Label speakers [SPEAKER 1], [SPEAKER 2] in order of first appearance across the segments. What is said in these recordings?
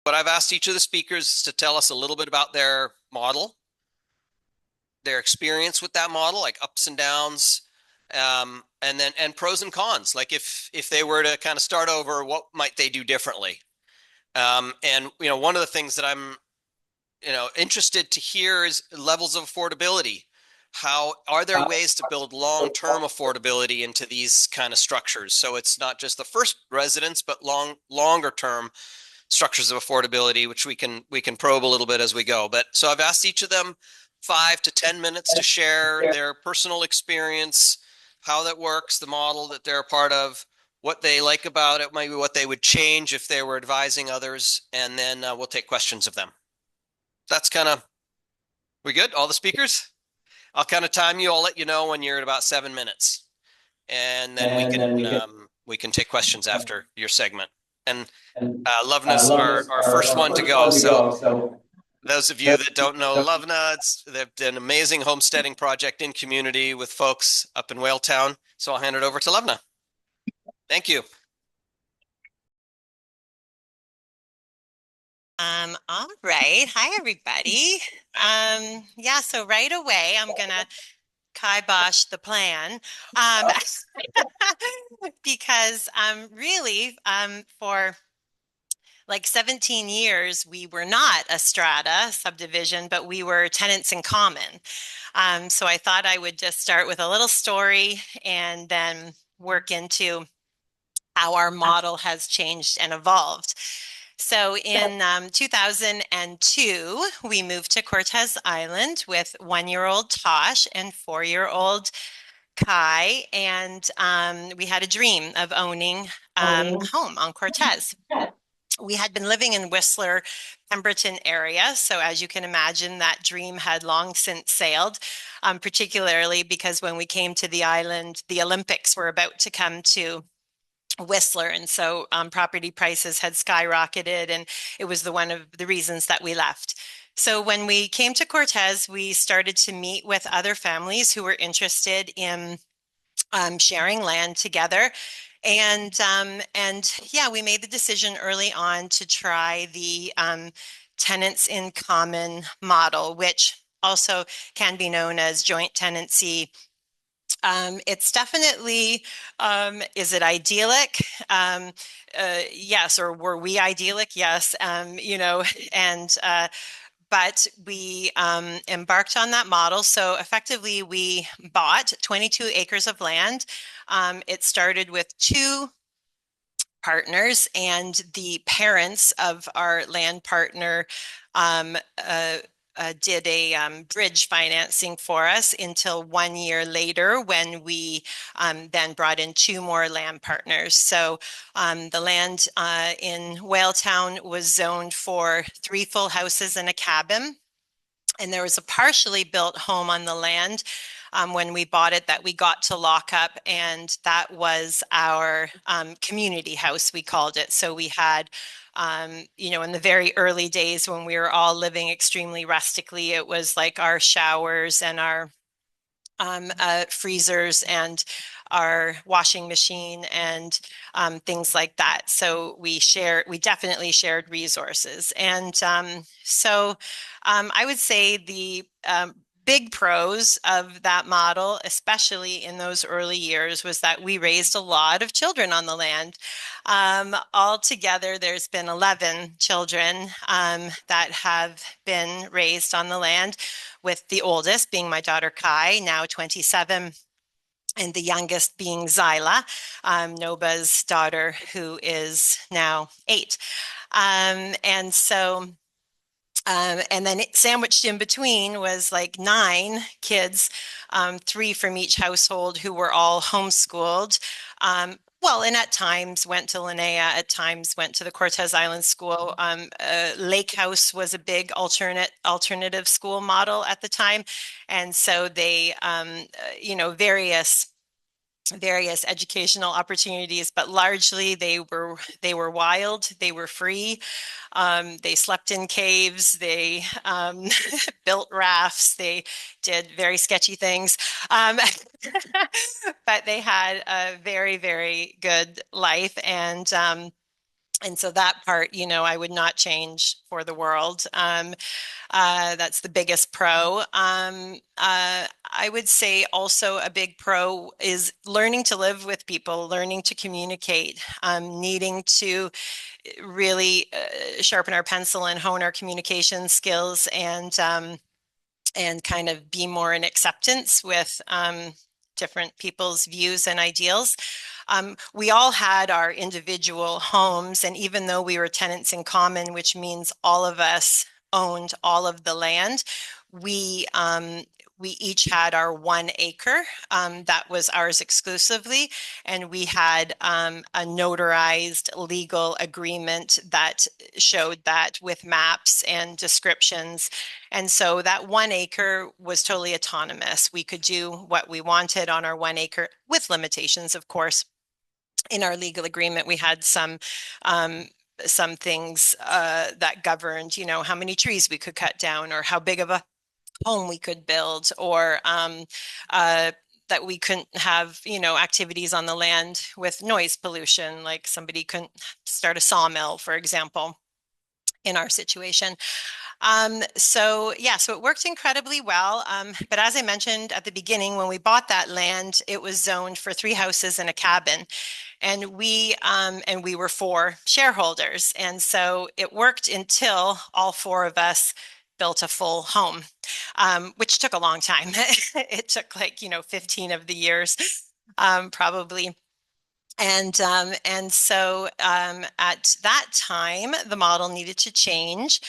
[SPEAKER 1] but I've asked each of the speakers to tell us a little bit about their model, their experience with that model, like ups and downs, and pros and cons. Like if they were to kind of start over, what might they do differently? And one of the things that I'm interested to hear is levels of affordability. How are there ways to build long-term affordability into these kind of structures? So it's not just the first residence, but longer term structures of affordability, which we can probe a little bit as we go. But so I've asked each of them 5 to 10 minutes to share their personal experience, how that works, the model that they're a part of, what they like about it, maybe what they would change if they were advising others, and then we'll take questions of them. That's kind of, we good? All the speakers? I'll kind of time you. I'll let you know when you're at about 7 minutes, and then we can take questions after your segment. And Lovna's our first one to go. So those of you that don't know Lovna, they've done an amazing homesteading project in community with folks up in Whaletown. So I'll hand it over to Lovna. Thank you.
[SPEAKER 2] All right. Hi, everybody. Yeah, so right away, I'm gonna kibosh the plan because really for like 17 years, we were not a strata subdivision, but we were tenants in common. So I thought I would just start with a little story and then work into how our model has changed and evolved. So in 2002, we moved to Cortes Island with 1-year-old Tosh and 4-year-old Kai, and we had a dream of owning a home on Cortes. We had been living in Whistler, Pemberton area, so as you can imagine, that dream had long since sailed, particularly because when we came to the island, the Olympics were about to come to Whistler, and so property prices had skyrocketed, and it was one of the reasons that we left. So when we came to Cortes, we started to meet with other families who were interested in sharing land together. And yeah, we made the decision early on to try the tenants in common model, which also can be known as joint tenancy. It's definitely, is it idyllic? Yes, or were we idyllic? Yes, and but we embarked on that model. So effectively, we bought 22 acres of land. It started with 2 partners, and the parents of our land partner did a bridge financing for us until 1 year later when we then brought in 2 more land partners. So the land in Whaletown was zoned for 3 full houses and a cabin. And there was a partially built home on the land when we bought it that we got to lock up, and that was our community house, we called it. So we had in the very early days when we were all living extremely rustically, it was like our showers and our freezers and our washing machine and things like that. So we definitely shared resources. And so I would say the big pros of that model, especially in those early years, was that we raised a lot of children on the land. Altogether, there's been 11 children that have been raised on the land, with the oldest being my daughter Kai, now 27, and the youngest being Zyla, Noba's daughter, who is now 8. And so and then sandwiched in between was like 9 kids, 3 from each household who were all homeschooled. Well, and at times went to Linnea, at times went to the Cortes Island School. Lake House was a big alternative school model at the time. And so they, various educational opportunities, but largely they were wild, they were free. They slept in caves, they built rafts, they did very sketchy things. But they had a very, very good life. And And so that part, I would not change for the world. That's the biggest pro. I would say also a big pro is learning to live with people, learning to communicate, needing to really sharpen our pencil and hone our communication skills, and kind of be more in acceptance with different people's views and ideals. We all had our individual homes, and even though we were tenants in common, which means all of us owned all of the land, we we each had our 1 acre that was ours exclusively, and we had a notarized legal agreement that showed that with maps and descriptions. And so that 1 acre was totally autonomous. We could do what we wanted on our 1 acre with limitations, of course. In our legal agreement, we had um, some things that governed, how many trees we could cut down, or how big of a home we could build, or uh, that we couldn't have, activities on the land with noise pollution, like somebody couldn't start a sawmill, for example, in our situation. So yeah, so it worked incredibly well. But as I mentioned at the beginning, when we bought that land, it was zoned for 3 houses and a cabin. And we were 4 shareholders. And so it worked until all 4 of us built a full home, which took a long time. It took like, 15 of the years, probably. And so at that time, the model needed to change.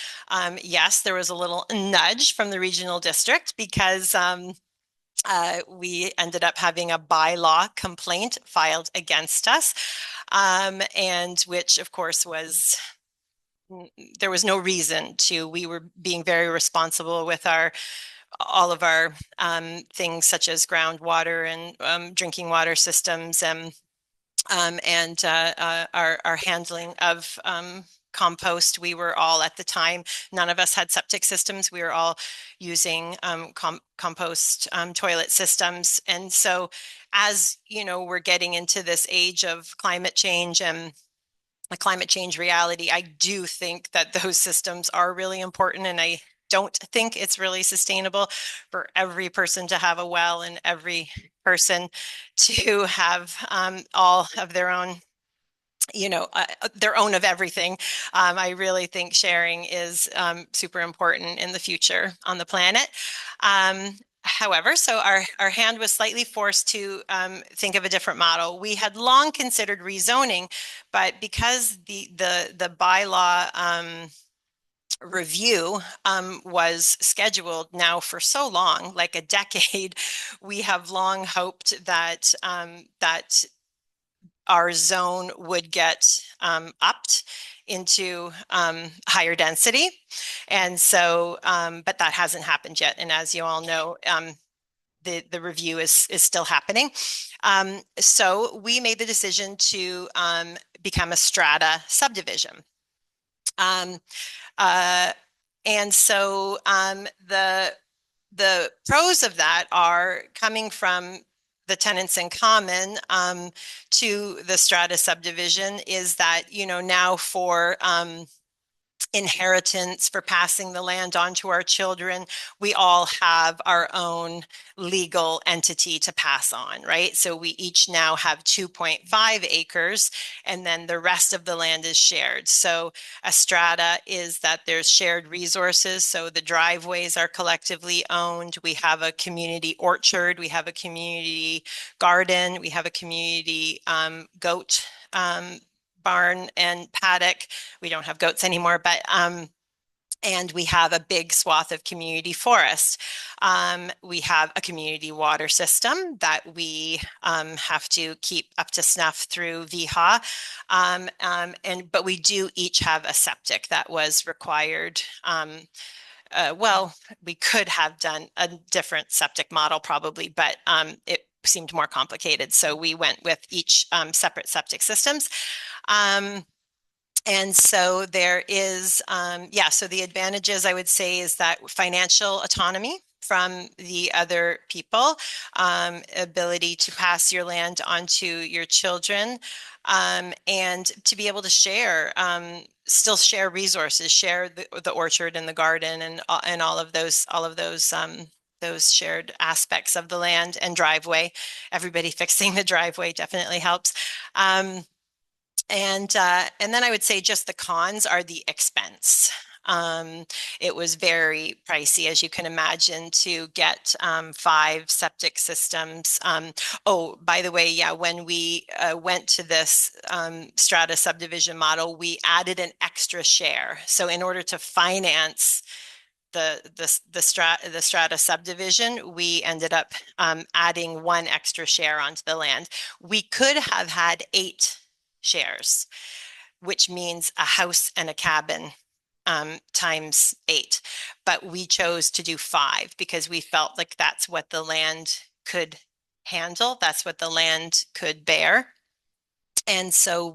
[SPEAKER 2] Yes, there was a little nudge from the regional district because we ended up having a bylaw complaint filed against us, and which, of course, there was no reason to. We were being very responsible with all of our things, such as groundwater and drinking water systems, and our handling of compost. We were all, at the time, none of us had septic systems. We were all using compost toilet systems. And so, as we're getting into this age of climate change and a climate change reality, I do think that those systems are really important. And I don't think it's really sustainable for every person to have a well, and every person to have all of their own of everything. I really think sharing is super important in the future on the planet. However, so our hand was slightly forced to think of a different model. We had long considered rezoning, but because the bylaw review was scheduled now for so long, like a decade, we have long hoped that that our zone would get upped into higher density. And so, but that hasn't happened yet. And as you all know, the review is still happening. So we made the decision to become a strata subdivision. Um, uh, and so the pros of that are coming from the tenants in common to the strata subdivision is that, now for inheritance, for passing the land on to our children, we all have our own legal entity to pass on, right? So we each now have 2.5 acres, and then the rest of the land is shared. So a strata is that there's shared resources. So the driveways are collectively owned. We have a community orchard. We have a community garden. We have a community goat barn and paddock. We don't have goats anymore, but and we have a big swath of community forest. We have a community water system that we have to keep up to snuff through VHA. But we do each have a septic that was required. Well, we could have done a different septic model probably, but it seemed more complicated. So we went with each separate septic systems. And so there is, so the advantages I would say is that financial autonomy. from the other people, ability to pass your land onto your children, and to be able to share, still share resources, share the orchard and the garden and all of those shared aspects of the land and driveway. Everybody fixing the driveway definitely helps. Um, and then I would say just the cons are the expense. Um, it was very pricey, as you can imagine, to get 5 septic systems. Oh, by the way, yeah, when we went to this strata subdivision model, we added an extra share. So in order to finance the strata subdivision, we ended up adding 1 extra share onto the land. We could have had 8 shares, which means a house and a cabin times 8. But we chose to do 5 because we felt like that's what the land could handle. That's what the land could bear. And so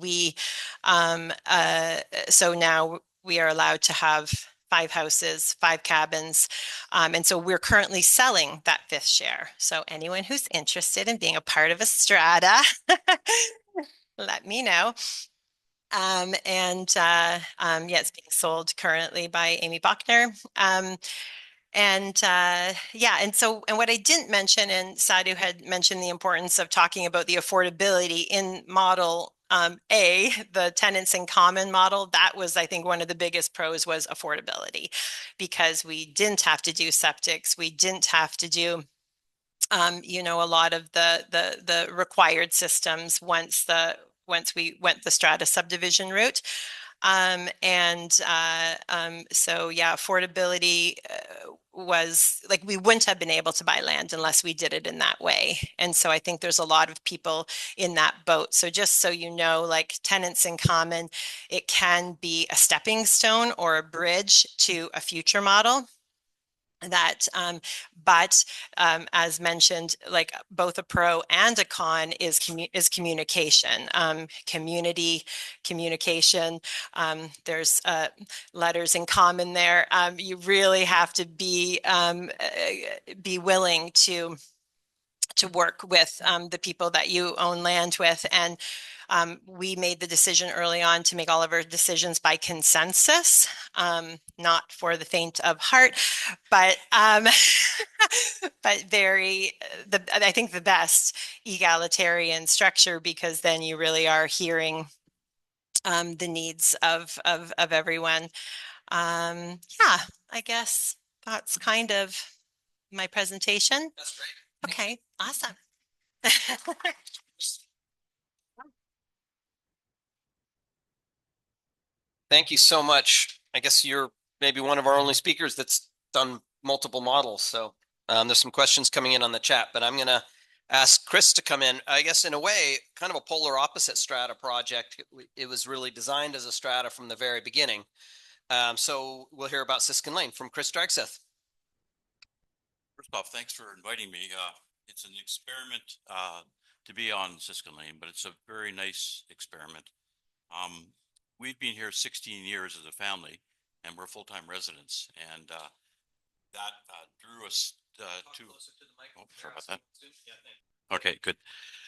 [SPEAKER 2] so now we are allowed to have 5 houses, 5 cabins. And so we're currently selling that 5th share. So anyone who's interested in being a part of a strata, let me know. Yeah, it's being sold currently by Amy Bachner. Yeah, and what I didn't mention, and Sadhu had mentioned the importance of talking about the affordability in model A, the tenants in common model. That was, I think, one of the biggest pros was affordability, because we didn't have to do septics, we didn't have to do a lot of the required systems once we went the strata subdivision route. So yeah, affordability was like, we wouldn't have been able to buy land unless we did it in that way. And so I think there's a lot of people in that boat. So just so you know, like tenants in common, it can be a stepping stone or a bridge to a future model that as mentioned, like both a pro and a con is communication, community communication. There's letters in common there. You really have to be willing to work with the people that you own land with. And we made the decision early on to make all of our decisions by consensus, not for the faint of heart, but but I think the best egalitarian structure, because then you really are hearing the needs of everyone. Yeah, I guess that's kind of my presentation.
[SPEAKER 1] That's great.
[SPEAKER 2] Okay, awesome.
[SPEAKER 1] Thank you so much. I guess you're maybe one of our only speakers that's done multiple models. So there's some questions coming in on the chat, but I'm going to ask Chris to come in. I guess in a way, kind of a polar opposite strata project. It was really designed as a strata from the very beginning. So we'll hear about Siskin Lane from Chris Dragseth.
[SPEAKER 3] First off, thanks for inviting me. It's an experiment to be on Siskin Lane, but it's a very nice experiment. We've been here 16 years as a family, and we're full-time residents, and that drew us to. Oh, sorry about that. Okay, good.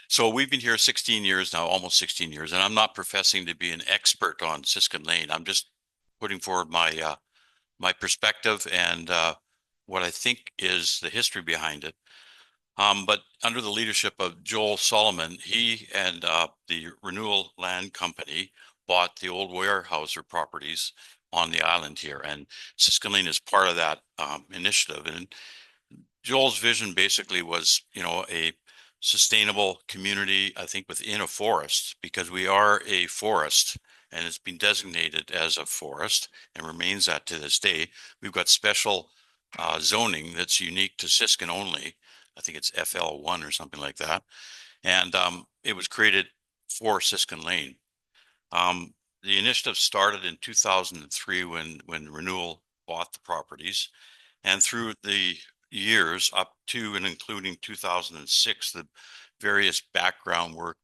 [SPEAKER 3] So we've been here 16 years now, almost 16 years, and I'm not professing to be an expert on Siskin Lane. I'm just putting forward my perspective and what I think is the history behind it. But under the leadership of Joel Solomon, he and the Renewal Land Company bought the old Weyerhaeuser properties on the island here, and Siskin Lane is part of that initiative. And Joel's vision basically was, a sustainable community, I think, within a forest, because we are a forest and it's been designated as a forest and remains that to this day. We've got special zoning that's unique to Siskin only. I think it's FL1 or something like that. And it was created for Siskin Lane. The initiative started in 2003 when Renewal bought the properties. And through the years up to and including 2006, the various background work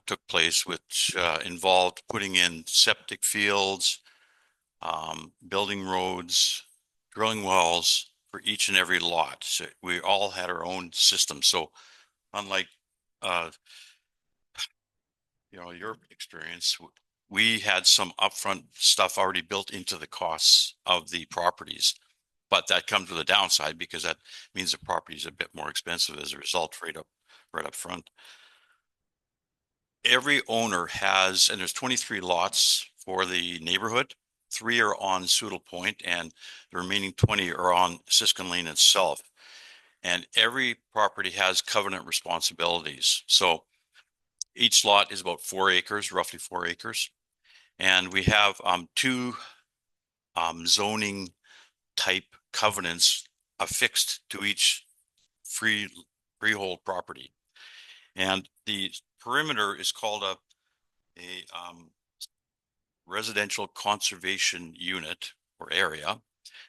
[SPEAKER 3] took place, which involved putting in septic fields, building roads, drilling wells, for each and every lot. So we all had our own system. So unlike, your experience, we had some upfront stuff already built into the costs of the properties. But that comes with a downside because that means the property is a bit more expensive as a result right up front. Every owner has, and there's 23 lots for the neighborhood. 3 are on Soodle Point and the remaining 20 are on Siskin Lane itself. And every property has covenant responsibilities. So each lot is about 4 acres, roughly 4 acres. And we have two zoning type covenants affixed to each freehold property. And the perimeter is called a residential conservation unit or area.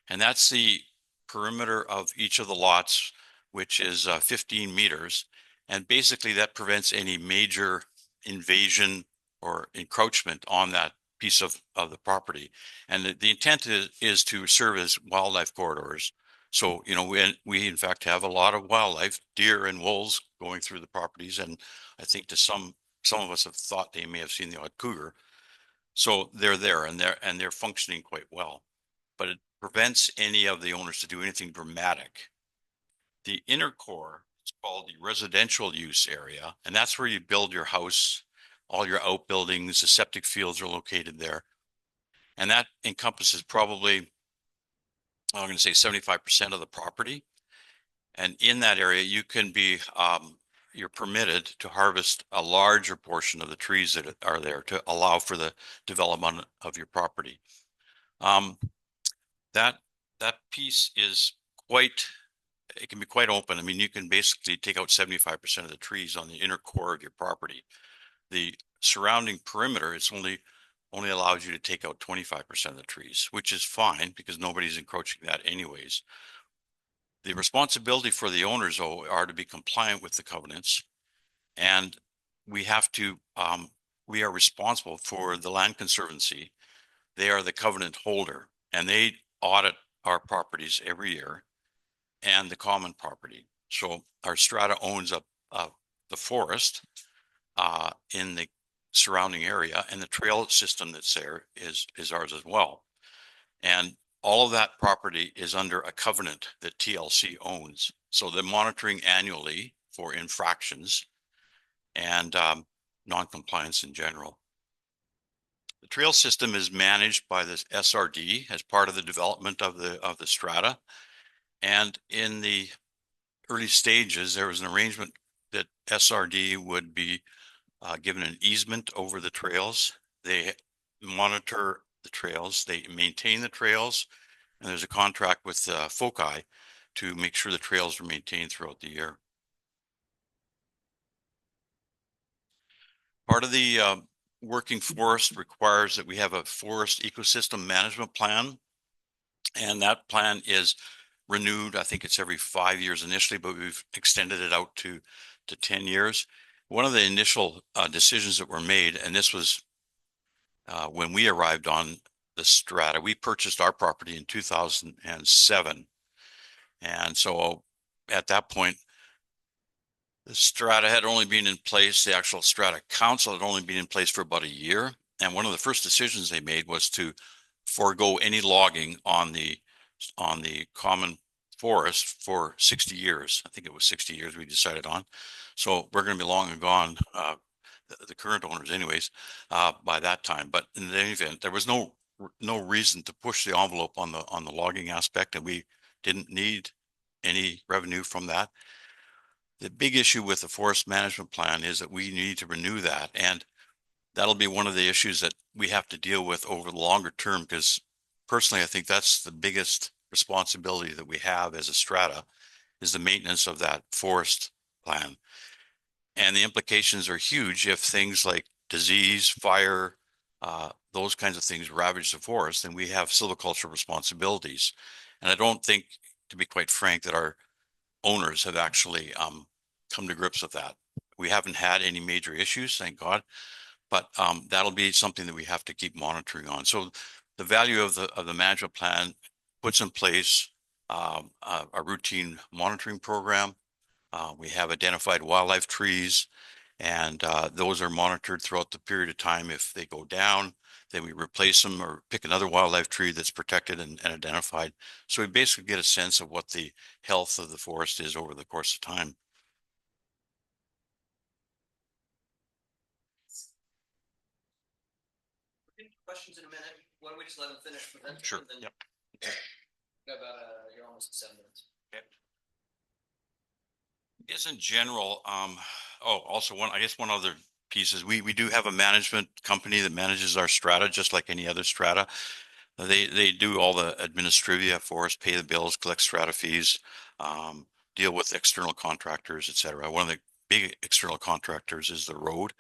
[SPEAKER 3] And that's the perimeter of each of the lots, which is 15 meters. And basically that prevents any major invasion or encroachment on that piece of the property. And the intent is to serve as wildlife corridors. So, we in fact have a lot of wildlife, deer and wolves going through the properties. And I think to some of us have thought they may have seen the odd cougar. So they're there and they're functioning quite well, but it prevents any of the owners to do anything dramatic. The inner core is called the residential use area, and that's where you build your house, all your outbuildings, the septic fields are located there. And that encompasses probably, I'm going to say 75% of the property. And in that area, you can be, you're permitted to harvest a larger portion of the trees that are there to allow for the development of your property. That piece is it can be quite open. I mean, you can basically take out 75% of the trees on the inner core of your property. The surrounding perimeter, it's only allows you to take out 25% of the trees, which is fine because nobody's encroaching that anyways. The responsibility for the owners, though, are to be compliant with the covenants, and we have to, we are responsible for the Land Conservancy. They are the covenant holder, and they audit our properties every year and the common property. So our strata owns the forest in the surrounding area, and the trail system that's there is ours as well. And all of that property is under a covenant that TLC owns. So they're monitoring annually for infractions and non-compliance in general. The trail system is managed by this SRD as part of the development of the strata. And in the early stages, there was an arrangement that SRD would be given an easement over the trails. They monitor the trails, they maintain the trails, and there's a contract with Foci to make sure the trails are maintained throughout the year. Part of the working forest requires that we have a forest ecosystem management plan, and that plan is renewed. I think it's every 5 years initially, but we've extended it out to 10 years. One of the initial decisions that were made, and this was when we arrived on the strata, we purchased our property in 2007. And so at that point, the strata had only been in place, the actual strata council had only been in place for about a year. And one of the first decisions they made was to forego any logging on the common forest for 60 years. I think it was 60 years we decided on. So we're going to be long and gone, the current owners anyways, by that time. But in any event, there was no reason to push the envelope on the logging aspect, and we didn't need any revenue from that. The big issue with the forest management plan is that we need to renew that, and that'll be one of the issues that we have to deal with over the longer term, because personally, I think that's the biggest responsibility that we have as a strata, is the maintenance of that forest plan. And the implications are huge if things like disease, fire, those kinds of things ravage the forest, then we have silviculture responsibilities. And I don't think, to be quite frank, that our owners have actually come to grips with that. We haven't had any major issues, thank God, but that'll be something that we have to keep monitoring on. So the value of the management plan puts in place a routine monitoring program. We have identified wildlife trees, and those are monitored throughout the period of time. If they go down, then we replace them or pick another wildlife tree that's protected and identified. So we basically get a sense of what the health of the forest is over the course of time.
[SPEAKER 1] Questions in a minute. Why don't we just let them finish?
[SPEAKER 3] Sure. Yep.
[SPEAKER 1] About you're almost at 7 minutes.
[SPEAKER 3] Okay. I guess in general, also one other piece is we do have a management company that manages our strata just like any other strata. They do all the administrivia for us, pay the bills, collect strata fees, deal with external contractors, etc. One of the big external contractors is the road.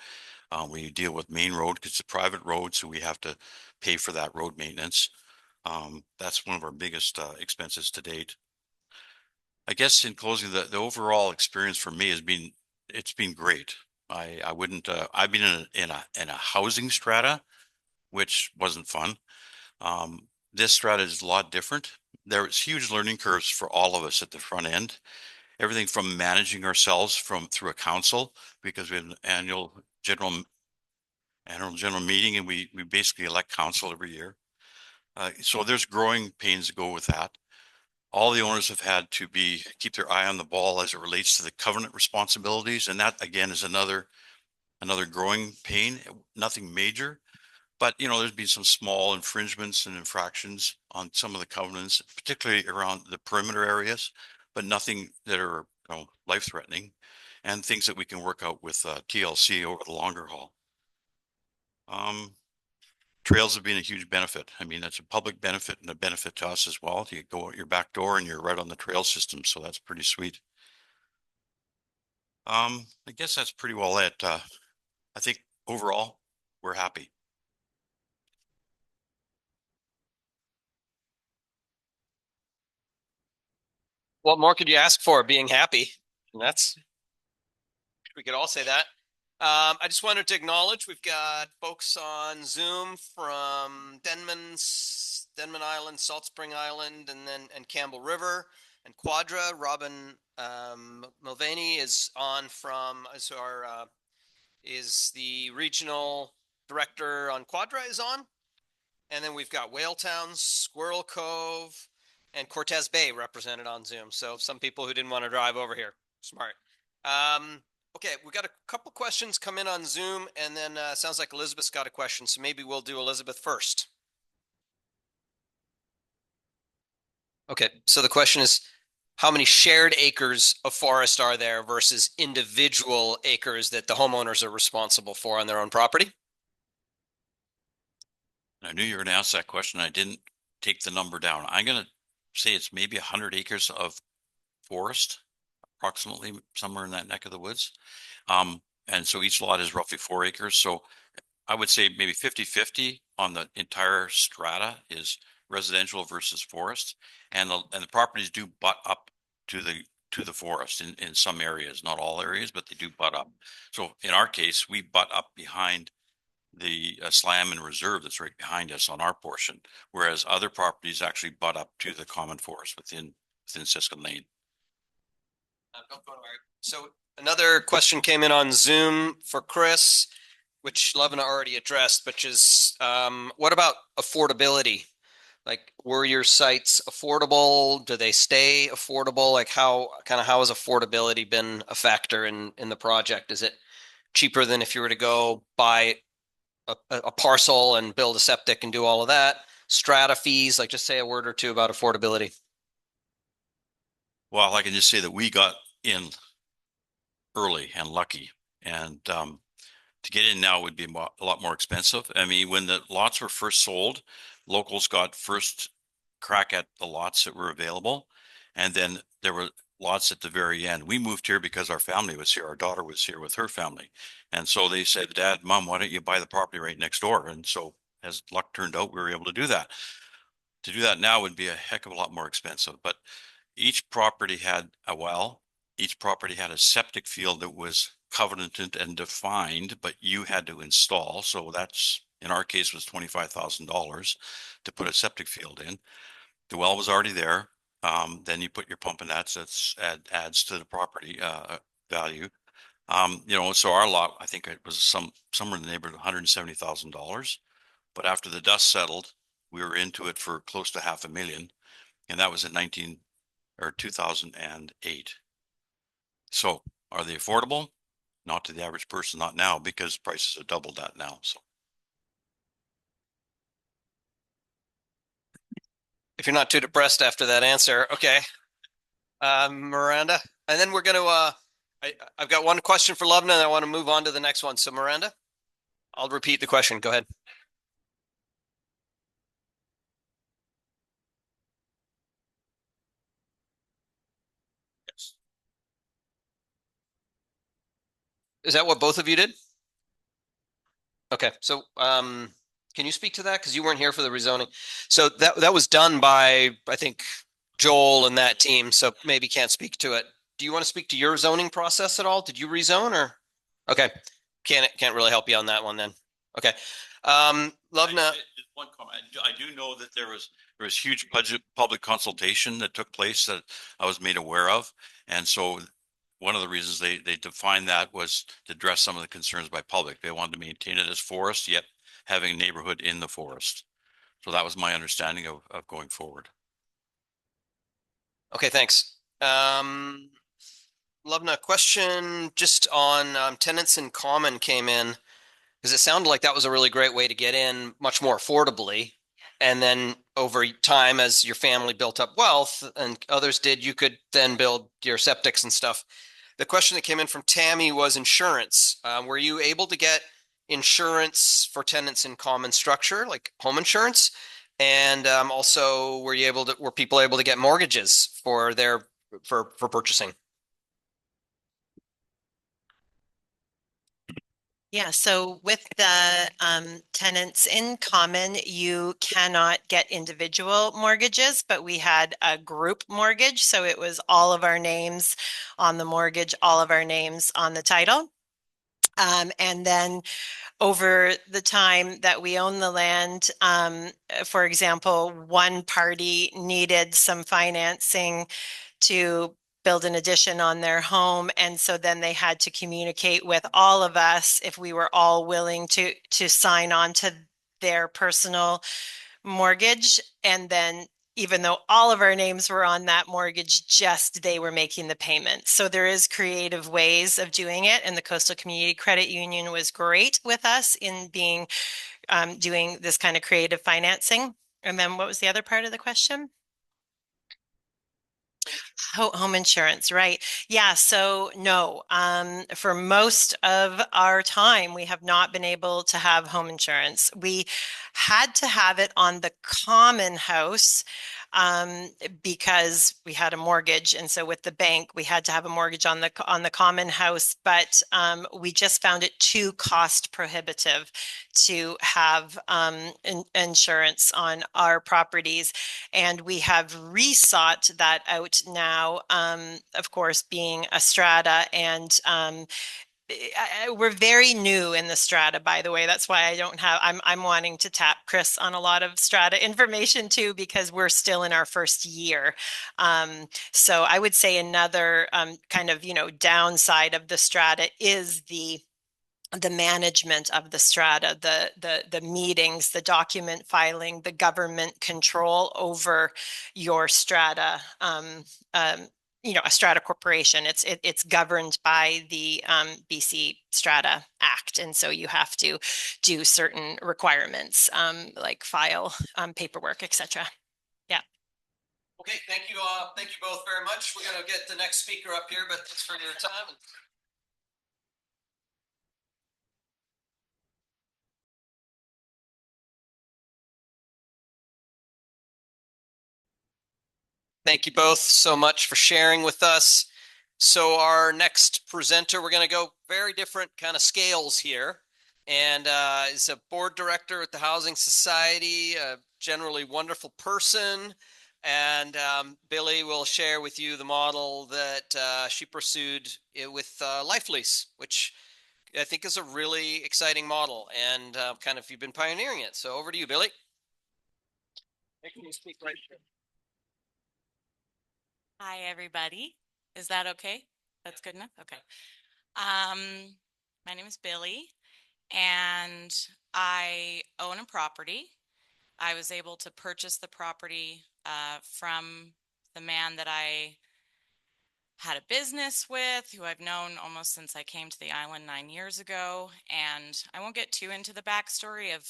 [SPEAKER 3] We deal with main road because it's a private road, so we have to pay for that road maintenance. That's one of our biggest expenses to date. I guess in closing, the overall experience for me it's been great. I wouldn't I've been in a housing strata, which wasn't fun. This strata is a lot different. There's huge learning curves for all of us at the front end. Everything from managing ourselves through a council, because we have an annual general meeting, and we basically elect council every year. So there's growing pains to go with that. All the owners have had to keep their eye on the ball as it relates to the covenant responsibilities, and that again is another growing pain. Nothing major, but there's been some small infringements and infractions on some of the covenants, particularly around the perimeter areas, but nothing that are life-threatening, and things that we can work out with TLC over the longer haul. Trails have been a huge benefit. I mean, that's a public benefit and a benefit to us as well. You go out your back door and you're right on the trail system, so that's pretty sweet. I guess that's pretty well it. I think overall we're happy.
[SPEAKER 1] What more could you ask for? Being happy, and we could all say that. I just wanted to acknowledge we've got folks on Zoom from Denman Island, Salt Spring Island, and Campbell River and Quadra. Robin Mulvaney is on is the regional director on Quadra is on. And then we've got Whale Town, Squirrel Cove, and Cortes Bay represented on Zoom. So some people who didn't want to drive over here. Smart. Okay, we got a couple questions come in on Zoom, and then sounds like Elizabeth's got a question, so maybe we'll do Elizabeth first. Okay, so the question is, how many shared acres of forest are there versus individual acres that the homeowners are responsible for on their own property?
[SPEAKER 3] I knew you were going to ask that question. I didn't take the number down. I'm going to say it's maybe 100 acres of forest, approximately somewhere in that neck of the woods. And so each lot is roughly 4 acres. So I would say maybe 50-50 on the entire strata is residential versus forest. And the properties do butt up to the forest in some areas, not all areas, but they do butt up. So in our case, we butt up behind the slam and reserve that's right behind us on our portion, whereas other properties actually butt up to the common forest within Siskin Lane.
[SPEAKER 1] So another question came in on Zoom for Chris, which Levina already addressed, which is what about affordability? Like, were your sites affordable? Do they stay affordable? Like, how has affordability been a factor in the project? Is it cheaper than if you were to go buy a parcel and build a septic and do all of that? Strata fees, like just say a word or two about affordability.
[SPEAKER 3] Well, I can just say that we got in early and lucky, and to get in now would be a lot more expensive. I mean, when the lots were first sold, locals got first crack at the lots that were available, and then there were lots at the very end. We moved here because our family was here. Our daughter was here with her family, and so they said, "Dad, Mom, why don't you buy the property right next door?" And so, as luck turned out, we were able to do that. To do that now would be a heck of a lot more expensive, but each property had a well. Each property had a septic field that was covenanted and defined, but you had to install. So that's, in our case, was $25,000 to put a septic field in. The well was already there. then you put your pump and adds adds to the property value. So our lot, I think it was somewhere in the neighborhood of $170,000. But after the dust settled, we were into it for close to $500,000, and that was in 2008. So are they affordable? Not to the average person, not now, because prices have doubled that now. So
[SPEAKER 1] If you're not too depressed after that answer, okay. Miranda, and then we're going to, I've got one question for Lovna, and I want to move on to the next one. So Miranda, I'll repeat the question. Go ahead.
[SPEAKER 3] yes.
[SPEAKER 1] Is that what both of you did? Okay, so can you speak to that? Because you weren't here for the rezoning. So that was done by, I think, Joel and that team, so maybe can't speak to it. Do you want to speak to your zoning process at all? Did you rezone or? Okay, can't really help you on that one then. Okay. Lovna.
[SPEAKER 3] One comment. I do know that there was huge public consultation that took place that I was made aware of. And so one of the reasons they defined that was to address some of the concerns by public. They wanted to maintain it as forest, yet having a neighborhood in the forest. So that was my understanding of going forward.
[SPEAKER 1] Okay, thanks. Lovna, question just on tenants in common came in because it sounded like that was a really great way to get in much more affordably. And then over time, as your family built up wealth and others did, you could then build your septics and stuff. The question that came in from Tammy was insurance. Were you able to get insurance for tenants in common structure, like home insurance? And also, were people able to get mortgages for for purchasing?
[SPEAKER 2] Yeah, so with the tenants in common, you cannot get individual mortgages, but we had a group mortgage. So it was all of our names on the mortgage, all of our names on the title. And then over the time that we own the land, for example, one party needed some financing to build an addition on their home. And so then they had to communicate with all of us if we were all willing to sign on to their personal mortgage. And then even though all of our names were on that mortgage, just they were making the payment. So there is creative ways of doing it. And the Coastal Community Credit Union was great with us in being doing this kind of creative financing. And then what was the other part of the question? Home insurance, right? Yeah, so no, for most of our time, we have not been able to have home insurance. We had to have it on the common house because we had a mortgage, and so with the bank, we had to have a mortgage on the common house. But we just found it too cost prohibitive to have insurance on our properties, and we have resought that out now. Of course, being a strata, and we're very new in the strata, by the way. That's why I don't have, I'm wanting to tap Chris on a lot of strata information too, because we're still in our first year. So I would say another kind of, downside of the strata is the management of the strata, the meetings, the document filing, the government control over your strata. A strata corporation. It's governed by the BC Strata Act, and so you have to do certain requirements, like file paperwork, etc. Yeah.
[SPEAKER 1] Okay, thank you. Thank you both very much. We're going to get the next speaker up here, but thanks for your time. Thank you both so much for sharing with us. So our next presenter, we're going to go very different kind of scales here, and is a board director at the Housing Society, a generally wonderful person. And Billy will share with you the model that she pursued with Life Lease, which I think is a really exciting model, and kind of you've been pioneering it. So over to you, Billy. Can you speak right here?
[SPEAKER 4] Hi, everybody. Is that okay? That's good enough? Okay. Um, my name is Billy, and I own a property. I was able to purchase the property from the man that I had a business with, who I've known almost since I came to the island 9 years ago. And I won't get too into the backstory of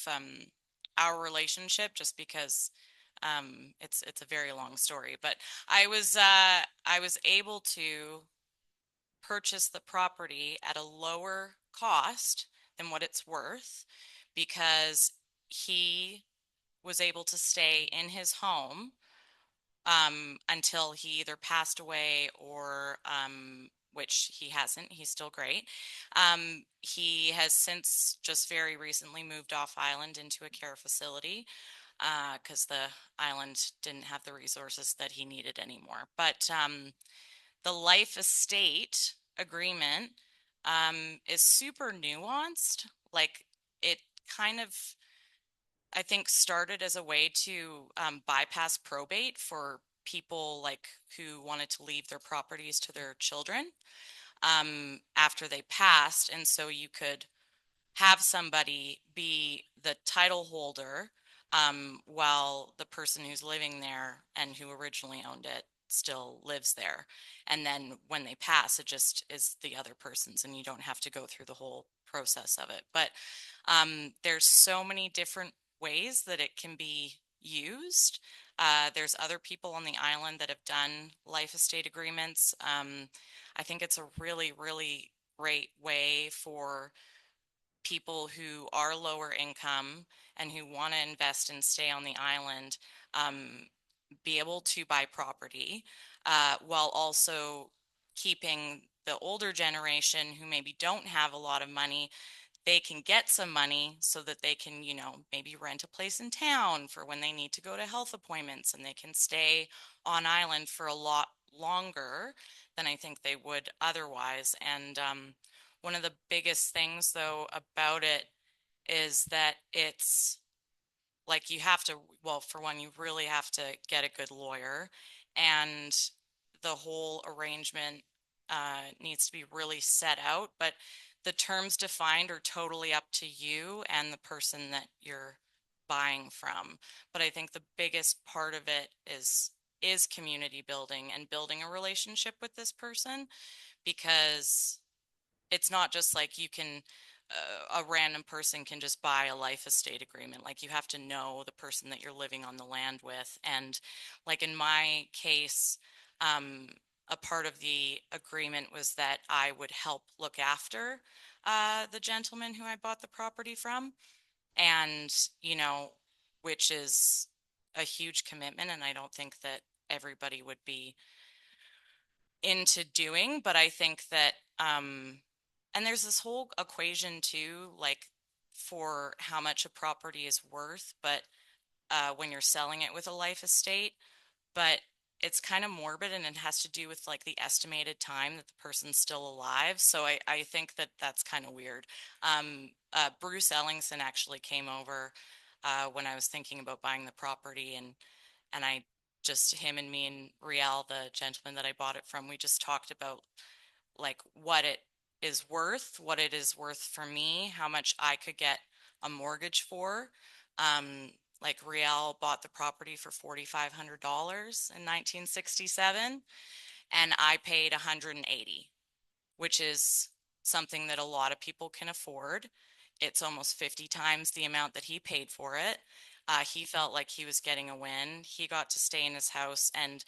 [SPEAKER 4] our relationship, just because it's a very long story. But I was able to purchase the property at a lower cost than what it's worth because he was able to stay in his home until he either passed away or, which he hasn't, he's still great. He has since just very recently moved off island into a care facility because the island didn't have the resources that he needed anymore. But the life estate agreement is super nuanced. Like it kind of, I think, started as a way to bypass probate for people like who wanted to leave their properties to their children after they passed. And so you could have somebody be the title holder while the person who's living there and who originally owned it still lives there. And then when they pass, it just is the other person's, and you don't have to go through the whole process of it. But there's so many different ways that it can be used. There's other people on the island that have done life estate agreements. I think it's a really, really great way for people who are lower income and who want to invest and stay on the island be able to buy property while also keeping the older generation who maybe don't have a lot of money. They can get some money so that they can, maybe rent a place in town for when they need to go to health appointments, and they can stay on island for a lot longer than I think they would otherwise. And one of the biggest things, though, about it is that it's like you have to, well, for one, you really have to get a good lawyer, and the whole arrangement needs to be really set out. But the terms defined are totally up to you and the person that you're buying from. But I think the biggest part of it is community building and building a relationship with this person, because it's not just like you can a random person can just buy a life estate agreement. Like you have to know the person that you're living on the land with. And like in my case, a part of the agreement was that I would help look after the gentleman who I bought the property from. And, which is a huge commitment. And I don't think that everybody would be into doing, but I think that and there's this whole equation too, like for how much a property is worth, but when you're selling it with a life estate, but it's kind of morbid, and it has to do with like the estimated time that the person's still alive. So I think that that's kind of weird. Bruce Ellingson actually came over when I was thinking about buying the property, and I just, him and me and Riel, the gentleman that I bought it from, we just talked about like what it is worth, what it is worth for me, how much I could get a mortgage for. Like Riel bought the property for $4,500 in 1967, and I paid 180, which is something that a lot of people can afford. It's almost 50 times the amount that he paid for it. He felt like he was getting a win. He got to stay in his house, and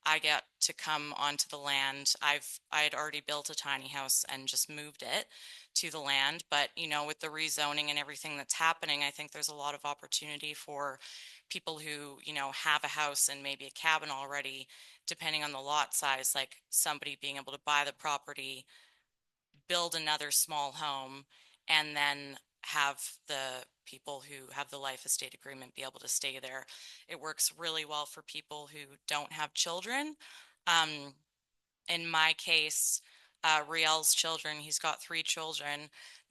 [SPEAKER 4] I got to come onto the land. I had already built a tiny house and just moved it to the land. But, with the rezoning and everything that's happening, I think there's a lot of opportunity for people who, have a house and maybe a cabin already, depending on the lot size, like somebody being able to buy the property, build another small home, and then have the people who have the life estate agreement be able to stay there. It works really well for people who don't have children. Um, in my case, Riel's children, he's got 3 children.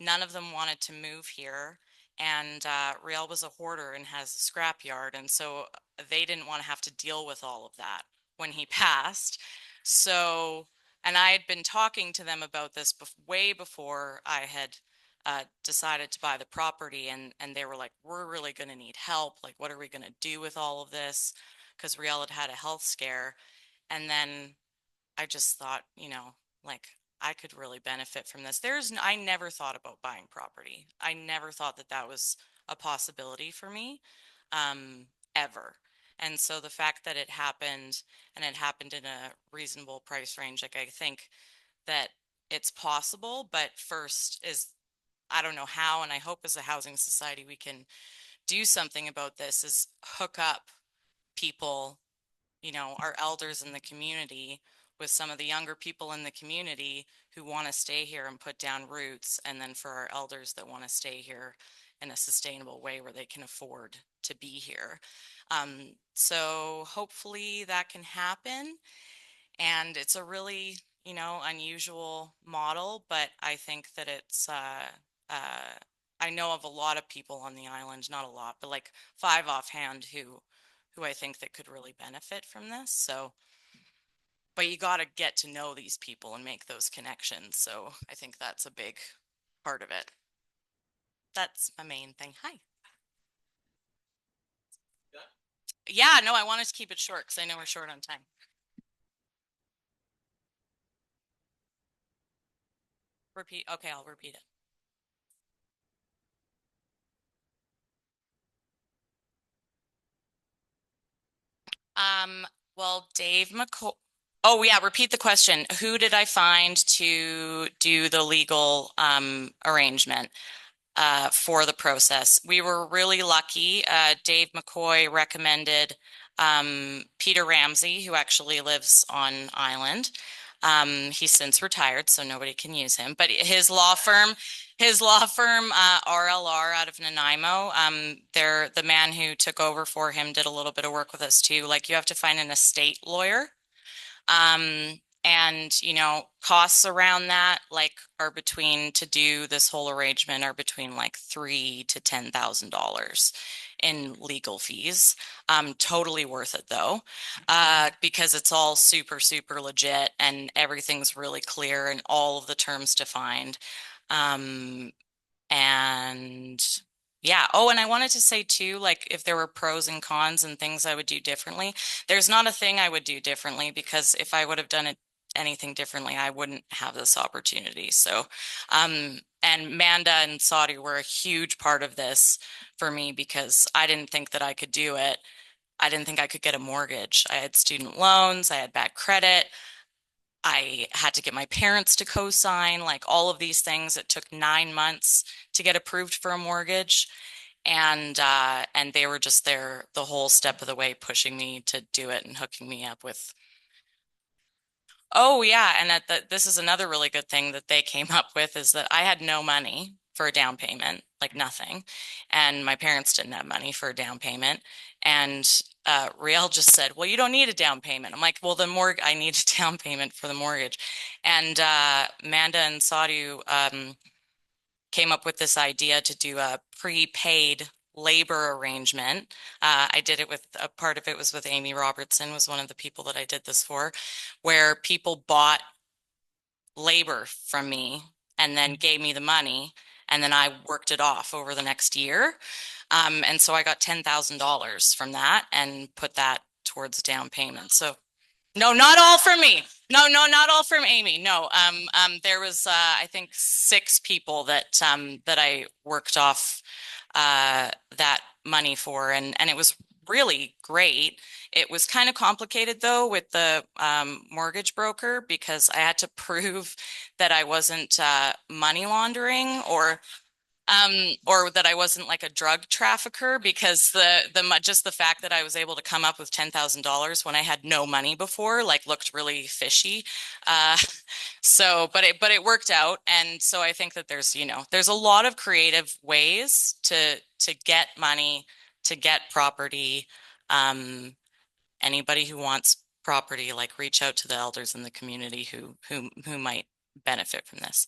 [SPEAKER 4] None of them wanted to move here. And Riel was a hoarder and has a scrapyard. And so they didn't want to have to deal with all of that when he passed. So, and I had been talking to them about this way before I had decided to buy the property, and they were like, we're really going to need help. Like, what are we going to do with all of this? Because Riel had had a health scare. And then I just thought, you know, like I could really benefit from this. I never thought about buying property. I never thought that that was a possibility for me, ever. And so the fact that it happened, and it happened in a reasonable price range, like I think that it's possible, but first is, I don't know how, and I hope as a housing society we can do something about this, is hook up people, you know, our elders in the community with some of the younger people in the community who want to stay here and put down roots, and then for our elders that want to stay here in a sustainable way where they can afford to be here. So hopefully that can happen. And it's a really, you know, unusual model, but I think that it's, I know of a lot of people on the island, not a lot, but like 5 offhand who I think that could really benefit from this. So, but you got to get to know these people and make those connections. So I think that's a big part of it. That's my main thing. Hi. Yeah, no, I wanted to keep it short because I know we're short on time. Repeat. Okay, I'll repeat it. Well, Dave McCoy. Oh yeah, repeat the question. Who did I find to do the legal arrangement for the process? We were really lucky. Dave McCoy recommended Peter Ramsey, who actually lives on island. He's since retired, so nobody can use him. But his law firm, RLR out of Nanaimo, the man who took over for him did a little bit of work with us too. Like you have to find an estate lawyer. And you know, costs around that like are between, to do this whole arrangement, are between like $3,000 to $10,000 in legal fees. Totally worth it though, because it's all super, super legit and everything's really clear and all of the terms defined. And yeah. Oh, and I wanted to say too, like if there were pros and cons and things I would do differently, there's not a thing I would do differently, because if I would have done it anything differently, I wouldn't have this opportunity. So, and Manda and Sadhu were a huge part of this for me, because I didn't think that I could do it. I didn't think I could get a mortgage. I had student loans, I had bad credit. I had to get my parents to co-sign, like all of these things. It took 9 months to get approved for a mortgage. And they were just there the whole step of the way, pushing me to do it and hooking me up with. Oh yeah, and this is another really good thing that they came up with, is that I had no money for a down payment, like nothing, and my parents didn't have money for a down payment, and Riel just said, "Well, you don't need a down payment." I'm like, "Well, I need a down payment for the mortgage," and Amanda and Sadhu came up with this idea to do a prepaid labor arrangement. I did it with, a part of it was with Amy Robertson, was one of the people that I did this for, where people bought labor from me and then gave me the money, and then I worked it off over the next year. And so I got $10,000 from that and put that towards down payment. So no, not all from me. No, not all from Amy. No, there was I think 6 people that I worked off that money for, and it was really great. It was kind of complicated though with the mortgage broker, because I had to prove that I wasn't money laundering, or that I wasn't like a drug trafficker, because just the fact that I was able to come up with $10,000 when I had no money before, like looked really fishy. So, but it worked out. And so I think that there's, you know, there's a lot of creative ways to get money, to get property. Anybody who wants property, like reach out to the elders in the community who might benefit from this.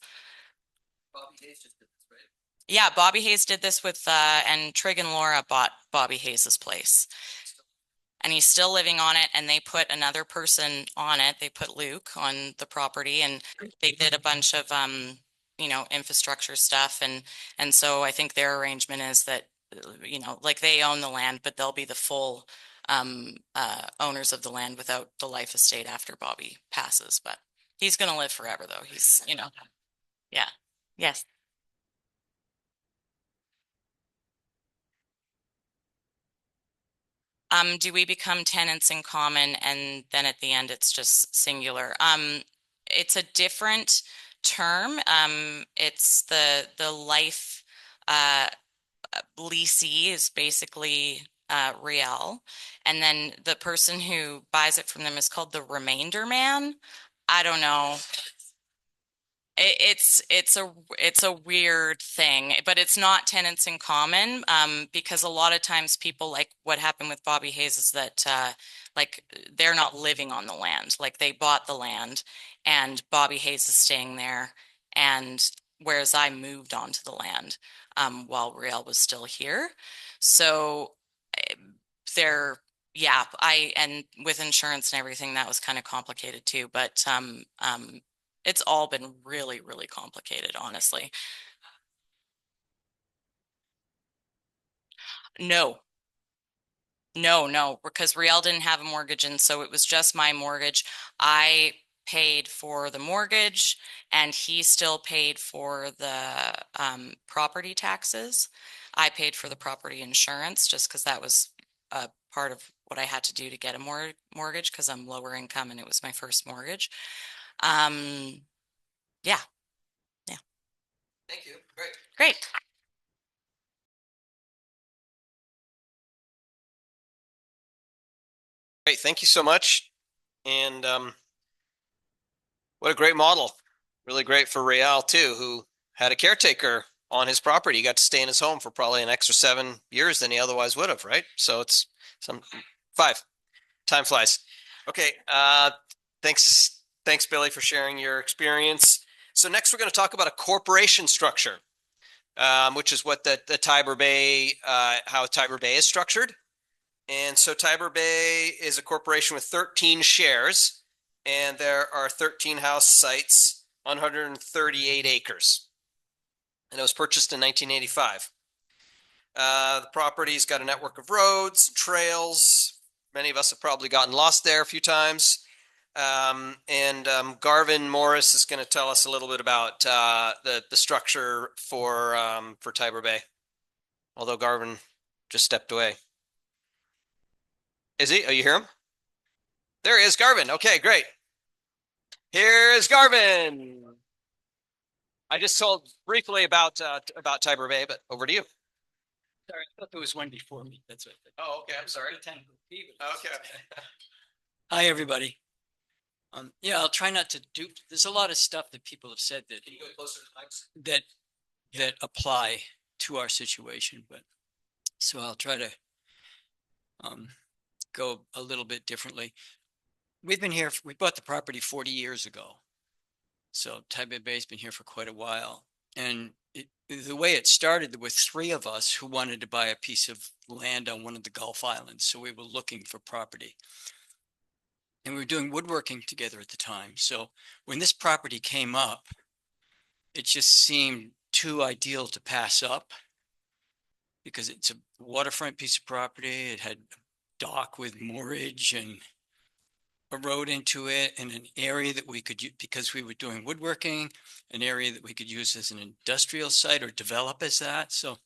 [SPEAKER 1] Bobby Hayes just did this, right?
[SPEAKER 4] Yeah, Bobby Hayes did this with, and Trig and Laura bought Bobby Hayes's place. and he's still living on it, and they put another person on it. They put Luke on the property, and they did a bunch of you know, infrastructure stuff, and so I think their arrangement is that, you know, like they own the land, but they'll be the full owners of the land without the life estate after Bobby passes. But he's going to live forever, though. He's, you know, yeah. Yes. Do we become tenants in common and then at the end it's just singular? It's a different term. It's the life leasee is basically Riel, and then the person who buys it from them is called the remainder man. I don't know. It's a weird thing, but it's not tenants in common, because a lot of times people, like what happened with Bobby Hayes, is that like they're not living on the land. Like they bought the land and Bobby Hayes is staying there, and whereas I moved onto the land while Riel was still here. So eh, they're yeah, and with insurance and everything, that was kind of complicated too. But it's all been really, really complicated, honestly. No, no, because Riel didn't have a mortgage, and so it was just my mortgage. I paid for the mortgage, and he still paid for the property taxes. I paid for the property insurance just because that was a part of what I had to do to get a mortgage because I'm lower income and it was my first mortgage. Yeah, yeah,
[SPEAKER 1] Thank you. Great.
[SPEAKER 4] great.
[SPEAKER 1] Great. Thank you so much. And what a great model. Really great for Real too, who had a caretaker on his property. He got to stay in his home for probably an extra 7 years than he otherwise would have, right? So it's some 5. Time flies. Okay. Thanks, Billy, for sharing your experience. So next we're going to talk about a corporation structure, which is what the Tiber Bay, how Tiber Bay is structured. And so Tiber Bay is a corporation with 13 shares, and there are 13 house sites on 138 acres. And it was purchased in 1985. The property's got a network of roads, trails. Many of us have probably gotten lost there a few times. Garvin Morris is going to tell us a little bit about the structure for Tiber Bay. Although Garvin just stepped away. Is he? Oh, you hear him? There is Garvin. Okay, great. Here's Garvin. I just told briefly about Tiber Bay, but over to you.
[SPEAKER 5] Sorry, I thought there was one before me. That's what.
[SPEAKER 1] Oh, okay. I'm sorry. Okay.
[SPEAKER 5] Hi, everybody. Yeah, I'll try not to do. There's a lot of stuff that people have said that
[SPEAKER 1] Can you go closer to the mics?
[SPEAKER 5] that apply to our situation, but so I'll try to go a little bit differently. We've been here. We bought the property 40 years ago, so Tiber Bay's been here for quite a while, and the way it started, there were 3 of us who wanted to buy a piece of land on one of the Gulf Islands. So we were looking for property. And we were doing woodworking together at the time. So when this property came up, it just seemed too ideal to pass up because it's a waterfront piece of property. It had a dock with moorage and a road into it, and an area that we could use, because we were doing woodworking, an area that we could use as an industrial site or develop as that. So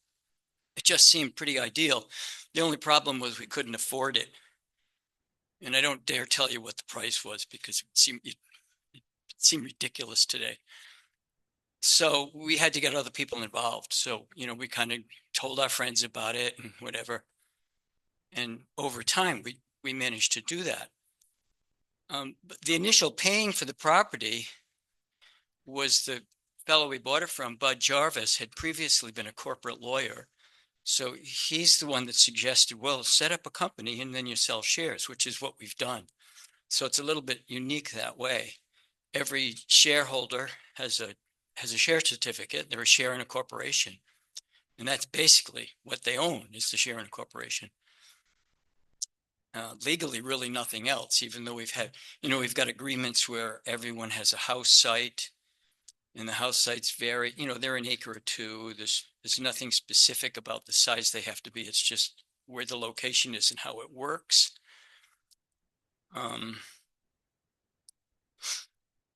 [SPEAKER 5] it just seemed pretty ideal. The only problem was we couldn't afford it. And I don't dare tell you what the price was because it seemed ridiculous today. So we had to get other people involved. So, you know, we kind of told our friends about it and whatever. And over time, we managed to do that. But the initial paying for the property was the fellow we bought it from, Bud Jarvis, had previously been a corporate lawyer. So he's the one that suggested, well, set up a company and then you sell shares, which is what we've done. So it's a little bit unique that way. Every shareholder has a share certificate. They're a share in a corporation. And that's basically what they own, is the share in a corporation. Legally, really nothing else, even though we've had, we've got agreements where everyone has a house site. And the house sites vary, they're an acre or two. There's nothing specific about the size they have to be. It's just where the location is and how it works.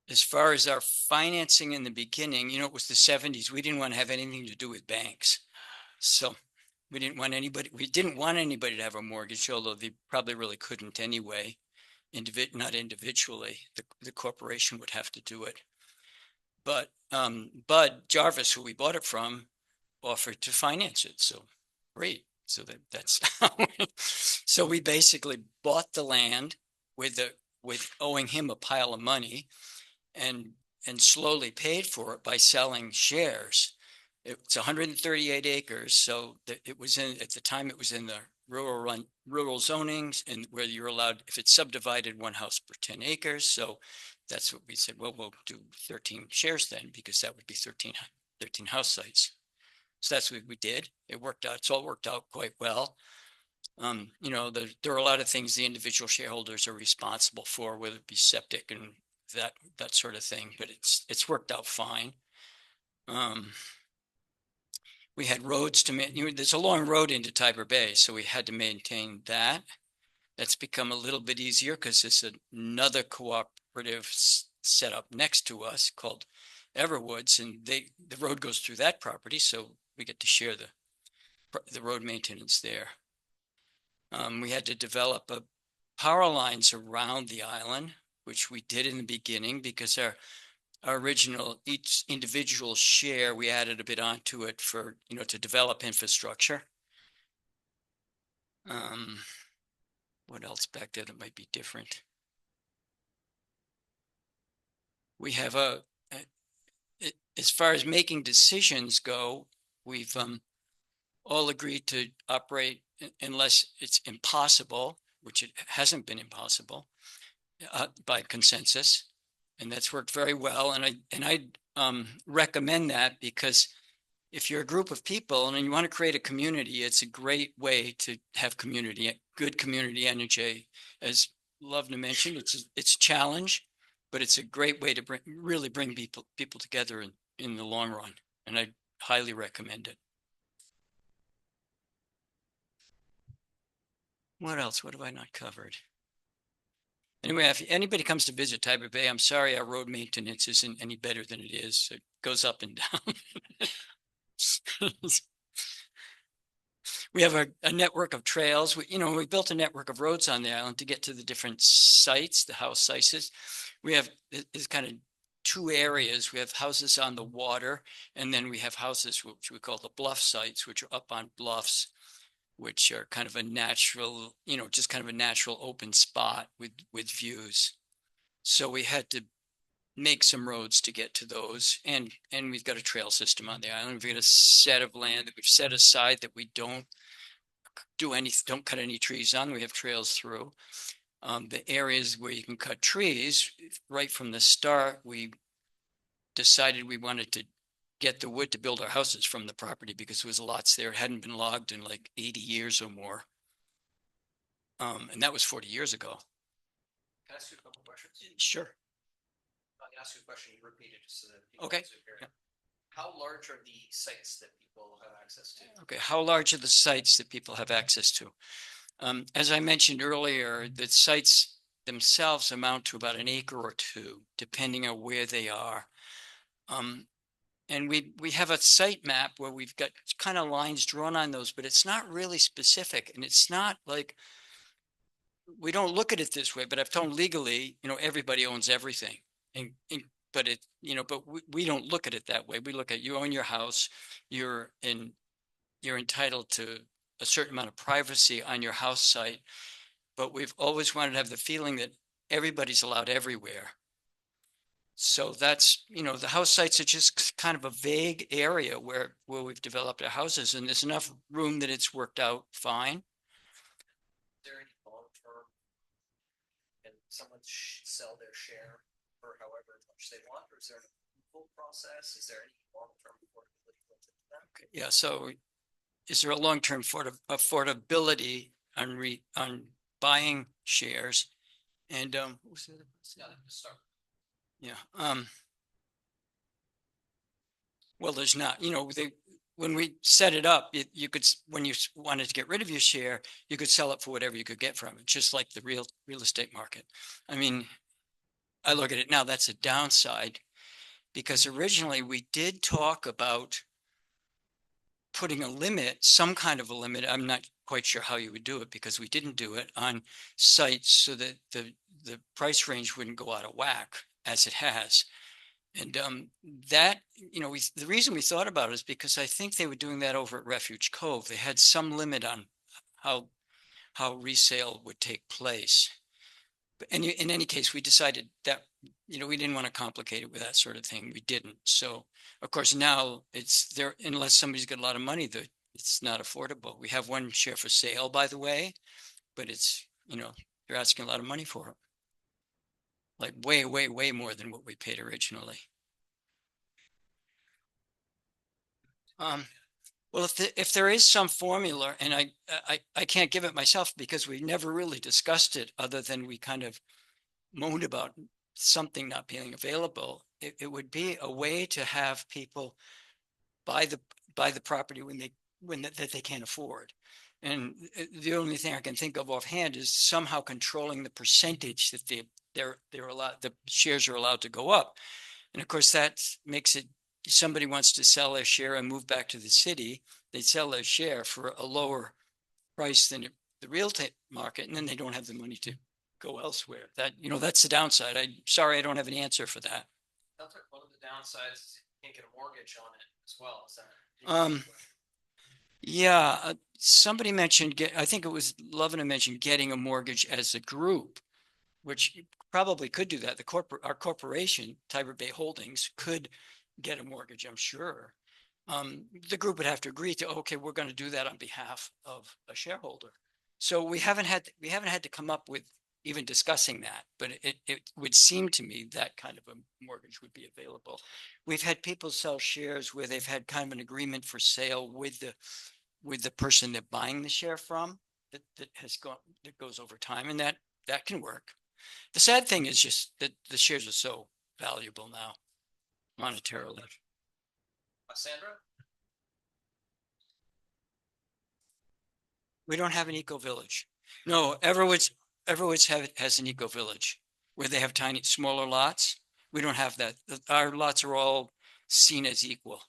[SPEAKER 5] As far as our financing in the beginning, it was the 70s. We didn't want to have anything to do with banks. So we didn't want anybody to have a mortgage, although they probably really couldn't anyway. Not individually. The corporation would have to do it. But Bud Jarvis, who we bought it from, offered to finance it. So great. So that's so we basically bought the land with owing him a pile of money, and slowly paid for it by selling shares. It's 138 acres. So it was at the time it was in the rural zonings, and where you're allowed, if it's subdivided, 1 house per 10 acres. So that's what we said. Well, we'll do 13 shares then, because that would be 13 house sites. So that's what we did. It worked out. It's all worked out quite well. There are a lot of things the individual shareholders are responsible for, whether it be septic and that sort of thing, but it's worked out fine. We had roads to there's a long road into Tiber Bay, so we had to maintain that. That's become a little bit easier because there's another cooperative set up next to us called Everwoods, and the road goes through that property, so we get to share the road maintenance there. We had to develop power lines around the island, which we did in the beginning, because our original, each individual share, we added a bit onto it for, to develop infrastructure. What else back there that might be different? We have as far as making decisions go, we've all agreed to operate unless it's impossible, which it hasn't been impossible, by consensus, and that's worked very well. And I recommend that, because if you're a group of people and you want to create a community, it's a great way to have good community energy. As Lovna mentioned, it's a challenge, but it's a great way to really bring people together in the long run, and I highly recommend it. What else? What have I not covered? Anyway, if anybody comes to visit Tiber Bay, I'm sorry our road maintenance isn't any better than it is. It goes up and down. We have a network of trails. We built a network of roads on the island to get to the different sites, the house sites. We have, it's kind of 2 areas. We have houses on the water, and then we have houses which we call the bluff sites, which are up on bluffs, which are kind of a natural, just kind of a natural open spot with views. So we had to make some roads to get to those, and we've got a trail system on the island. We've got a set of land that we've set aside that we don't cut any trees on. We have trails through. The areas where you can cut trees, right from the start, we decided we wanted to get the wood to build our houses from the property, because there was lots there. It hadn't been logged in like 80 years or more. And that was 40 years ago.
[SPEAKER 1] Can I ask you a couple questions?
[SPEAKER 5] Sure.
[SPEAKER 1] I'll ask you a question, you repeat it just so that people
[SPEAKER 5] Okay.
[SPEAKER 1] yeah. How large are the sites that people have access to?
[SPEAKER 5] Okay, how large are the sites that people have access to? As I mentioned earlier, the sites themselves amount to about 1 acre or 2, depending on where they are. And we have a site map where we've got kind of lines drawn on those, but it's not really specific, and it's not like, we don't look at it this way, but I've told legally, everybody owns everything. But we don't look at it that way. We look at, you own your house, you're entitled to a certain amount of privacy on your house site, but we've always wanted to have the feeling that everybody's allowed everywhere. So that's, the house sites are just kind of a vague area where we've developed our houses, and there's enough room that it's worked out fine.
[SPEAKER 1] Is there any long-term, and someone sell their share for however much they want, or is there an approval process? Is there any long-term affordability built into that?
[SPEAKER 5] Okay, yeah. So is there a long-term affordability on buying shares. And what was the other? Yeah. Well, there's not, when we set it up, you could, when you wanted to get rid of your share, you could sell it for whatever you could get from it, just like the real estate market. I mean, I look at it now, that's a downside, because originally we did talk about putting a limit, some kind of a limit. I'm not quite sure how you would do it, because we didn't do it on sites so that the price range wouldn't go out of whack as it has. And that, the reason we thought about it is because I think they were doing that over at Refuge Cove. They had some limit on how resale would take place. But in any case, we decided that, we didn't want to complicate it with that sort of thing. We didn't. So, of course, now it's there, unless somebody's got a lot of money, that it's not affordable. We have one share for sale, by the way, but it's, they're asking a lot of money for it. Like way, way, way more than what we paid originally. Well, if there is some formula, and I can't give it myself because we never really discussed it, other than we kind of moaned about something not being available. It would be a way to have people buy the property that they can't afford. And the only thing I can think of offhand is somehow controlling the percentage that they're allowed, the shares are allowed to go up. And of course, that makes it, somebody wants to sell their share and move back to the city, they sell their share for a lower price than the real estate market, and then they don't have the money to go elsewhere. That's the downside. I'm sorry, I don't have an answer for that.
[SPEAKER 1] One of the downsides is you can't get a mortgage on it as well. Is that?
[SPEAKER 5] Yeah, somebody mentioned, I think it was Lovina mentioned getting a mortgage as a group, which probably could do that. Our corporation, Tiber Bay Holdings, could get a mortgage, I'm sure. The group would have to agree to, okay, we're going to do that on behalf of a shareholder. So we haven't had to come up with even discussing that, but it would seem to me that kind of a mortgage would be available. We've had people sell shares where they've had kind of an agreement for sale with the person they're buying the share from, that goes over time, and that can work. The sad thing is just that the shares are so valuable now, monetarily.
[SPEAKER 1] Sandra?
[SPEAKER 5] We don't have an eco village. No, Everwood's has an eco village where they have tiny, smaller lots. We don't have that. Our lots are all seen as equal.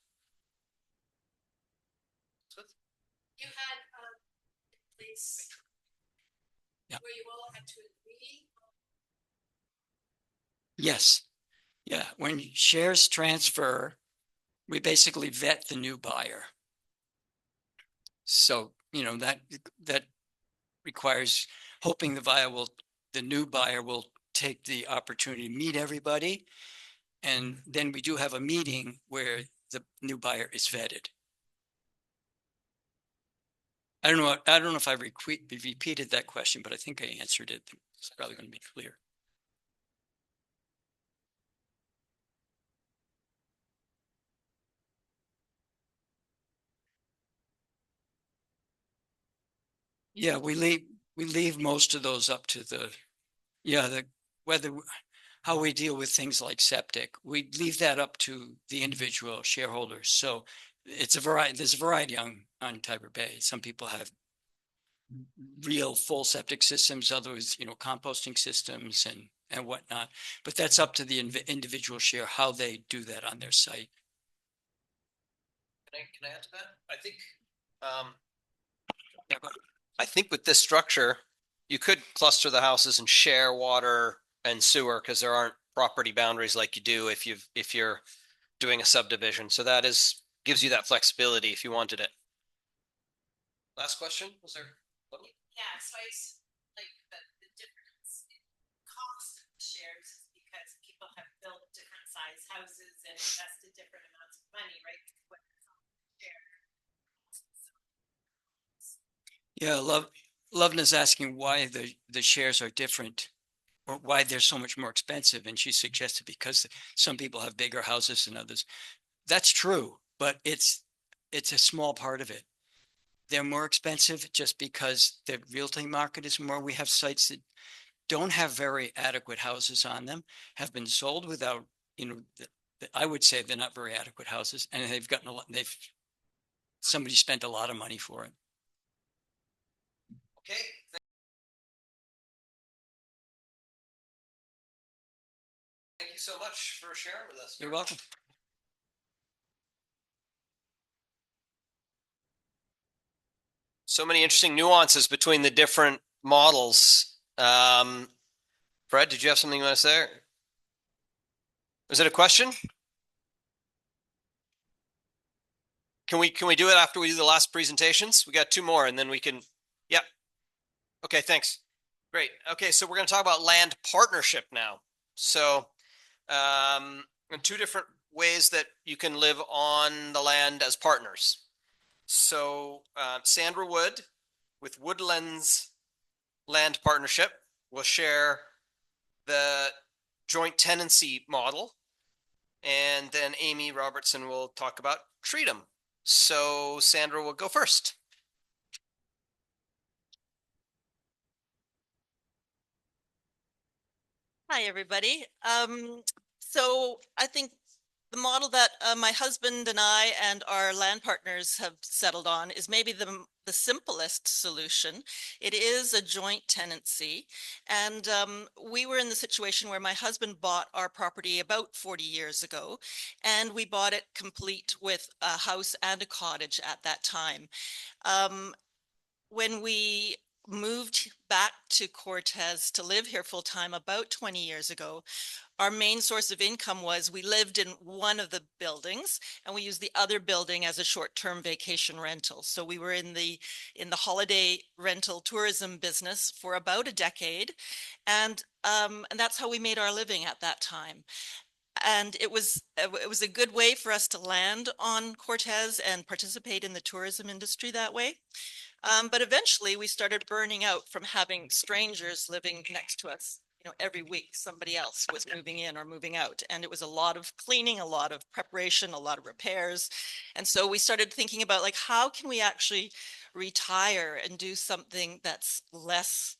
[SPEAKER 2] You had a place
[SPEAKER 5] Yeah.
[SPEAKER 2] where you all had to agree.
[SPEAKER 5] Yes. Yeah. When shares transfer, we basically vet the new buyer. So, that requires hoping the new buyer will take the opportunity to meet everybody. And then we do have a meeting where the new buyer is vetted. I don't know if I repeated that question, but I think I answered it. It's probably going to be clear. Yeah, we leave most of those up to how we deal with things like septic. We leave that up to the individual shareholders. So there's a variety on Tiber Bay. Some people have real full septic systems, others, composting systems and whatnot. But that's up to the individual share, how they do that on their site.
[SPEAKER 1] Can I add to that? I think with this structure, you could cluster the houses and share water and sewer because there aren't property boundaries like you do if you're doing a subdivision. So that gives you that flexibility if you wanted it. Last question, was there?
[SPEAKER 2] Yeah, so like the difference in cost of the shares is because people have built different size houses and invested different amounts of money, right?
[SPEAKER 5] Yeah, Lovna's asking why the shares are different, or why they're so much more expensive. And she suggested because some people have bigger houses than others. That's true, but it's a small part of it. they're more expensive just because the realty market is more. We have sites that don't have very adequate houses on them, have been sold without, I would say they're not very adequate houses, and they've gotten a lot, somebody spent a lot of money for it.
[SPEAKER 1] Okay. Thank you so much for sharing with us.
[SPEAKER 5] You're welcome.
[SPEAKER 1] So many interesting nuances between the different models. Fred, did you have something you want to say? Was it a question? Can we do it after we do the last presentations? We got two more and then we can, yeah. Okay, thanks. Great. Okay, so we're going to talk about land partnership now. So and two different ways that you can live on the land as partners. So Sandra Wood with Woodlands Land Partnership will share the joint tenancy model. And then Amy Robertson will talk about Treatum. So Sandra will go first.
[SPEAKER 6] Hi, everybody. So I think the model that my husband and I and our land partners have settled on is maybe the simplest solution. It is a joint tenancy. And we were in the situation where my husband bought our property about 40 years ago, and we bought it complete with a house and a cottage at that time. When we moved back to Cortes to live here full time about 20 years ago, our main source of income was we lived in one of the buildings and we used the other building as a short-term vacation rental. So we were in the holiday rental tourism business for about a decade, and that's how we made our living at that time. And it was a good way for us to land on Cortes and participate in the tourism industry that way. But eventually we started burning out from having strangers living next to us. Every week somebody else was moving in or moving out, and it was a lot of cleaning, a lot of preparation, a lot of repairs. And so we started thinking about, like, how can we actually retire and do something that's less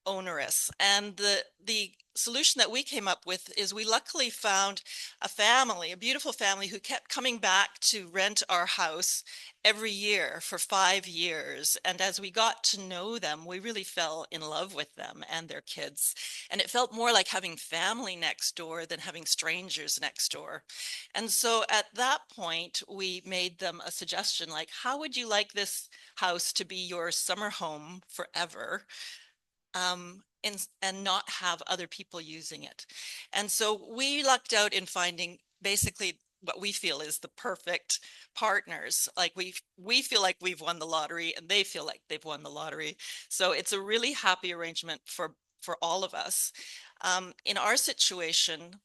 [SPEAKER 6] onerous? And the solution that we came up with is we luckily found a beautiful family who kept coming back to rent our house every year for 5 years. And as we got to know them, we really fell in love with them and their kids. And it felt more like having family next door than having strangers next door. And so at that point, we made them a suggestion, like, how would you like this house to be your summer home forever? And not have other people using it. And so we lucked out in finding basically what we feel is the perfect partners. Like we feel like we've won the lottery and they feel like they've won the lottery. So it's a really happy arrangement for all of us. In our situation,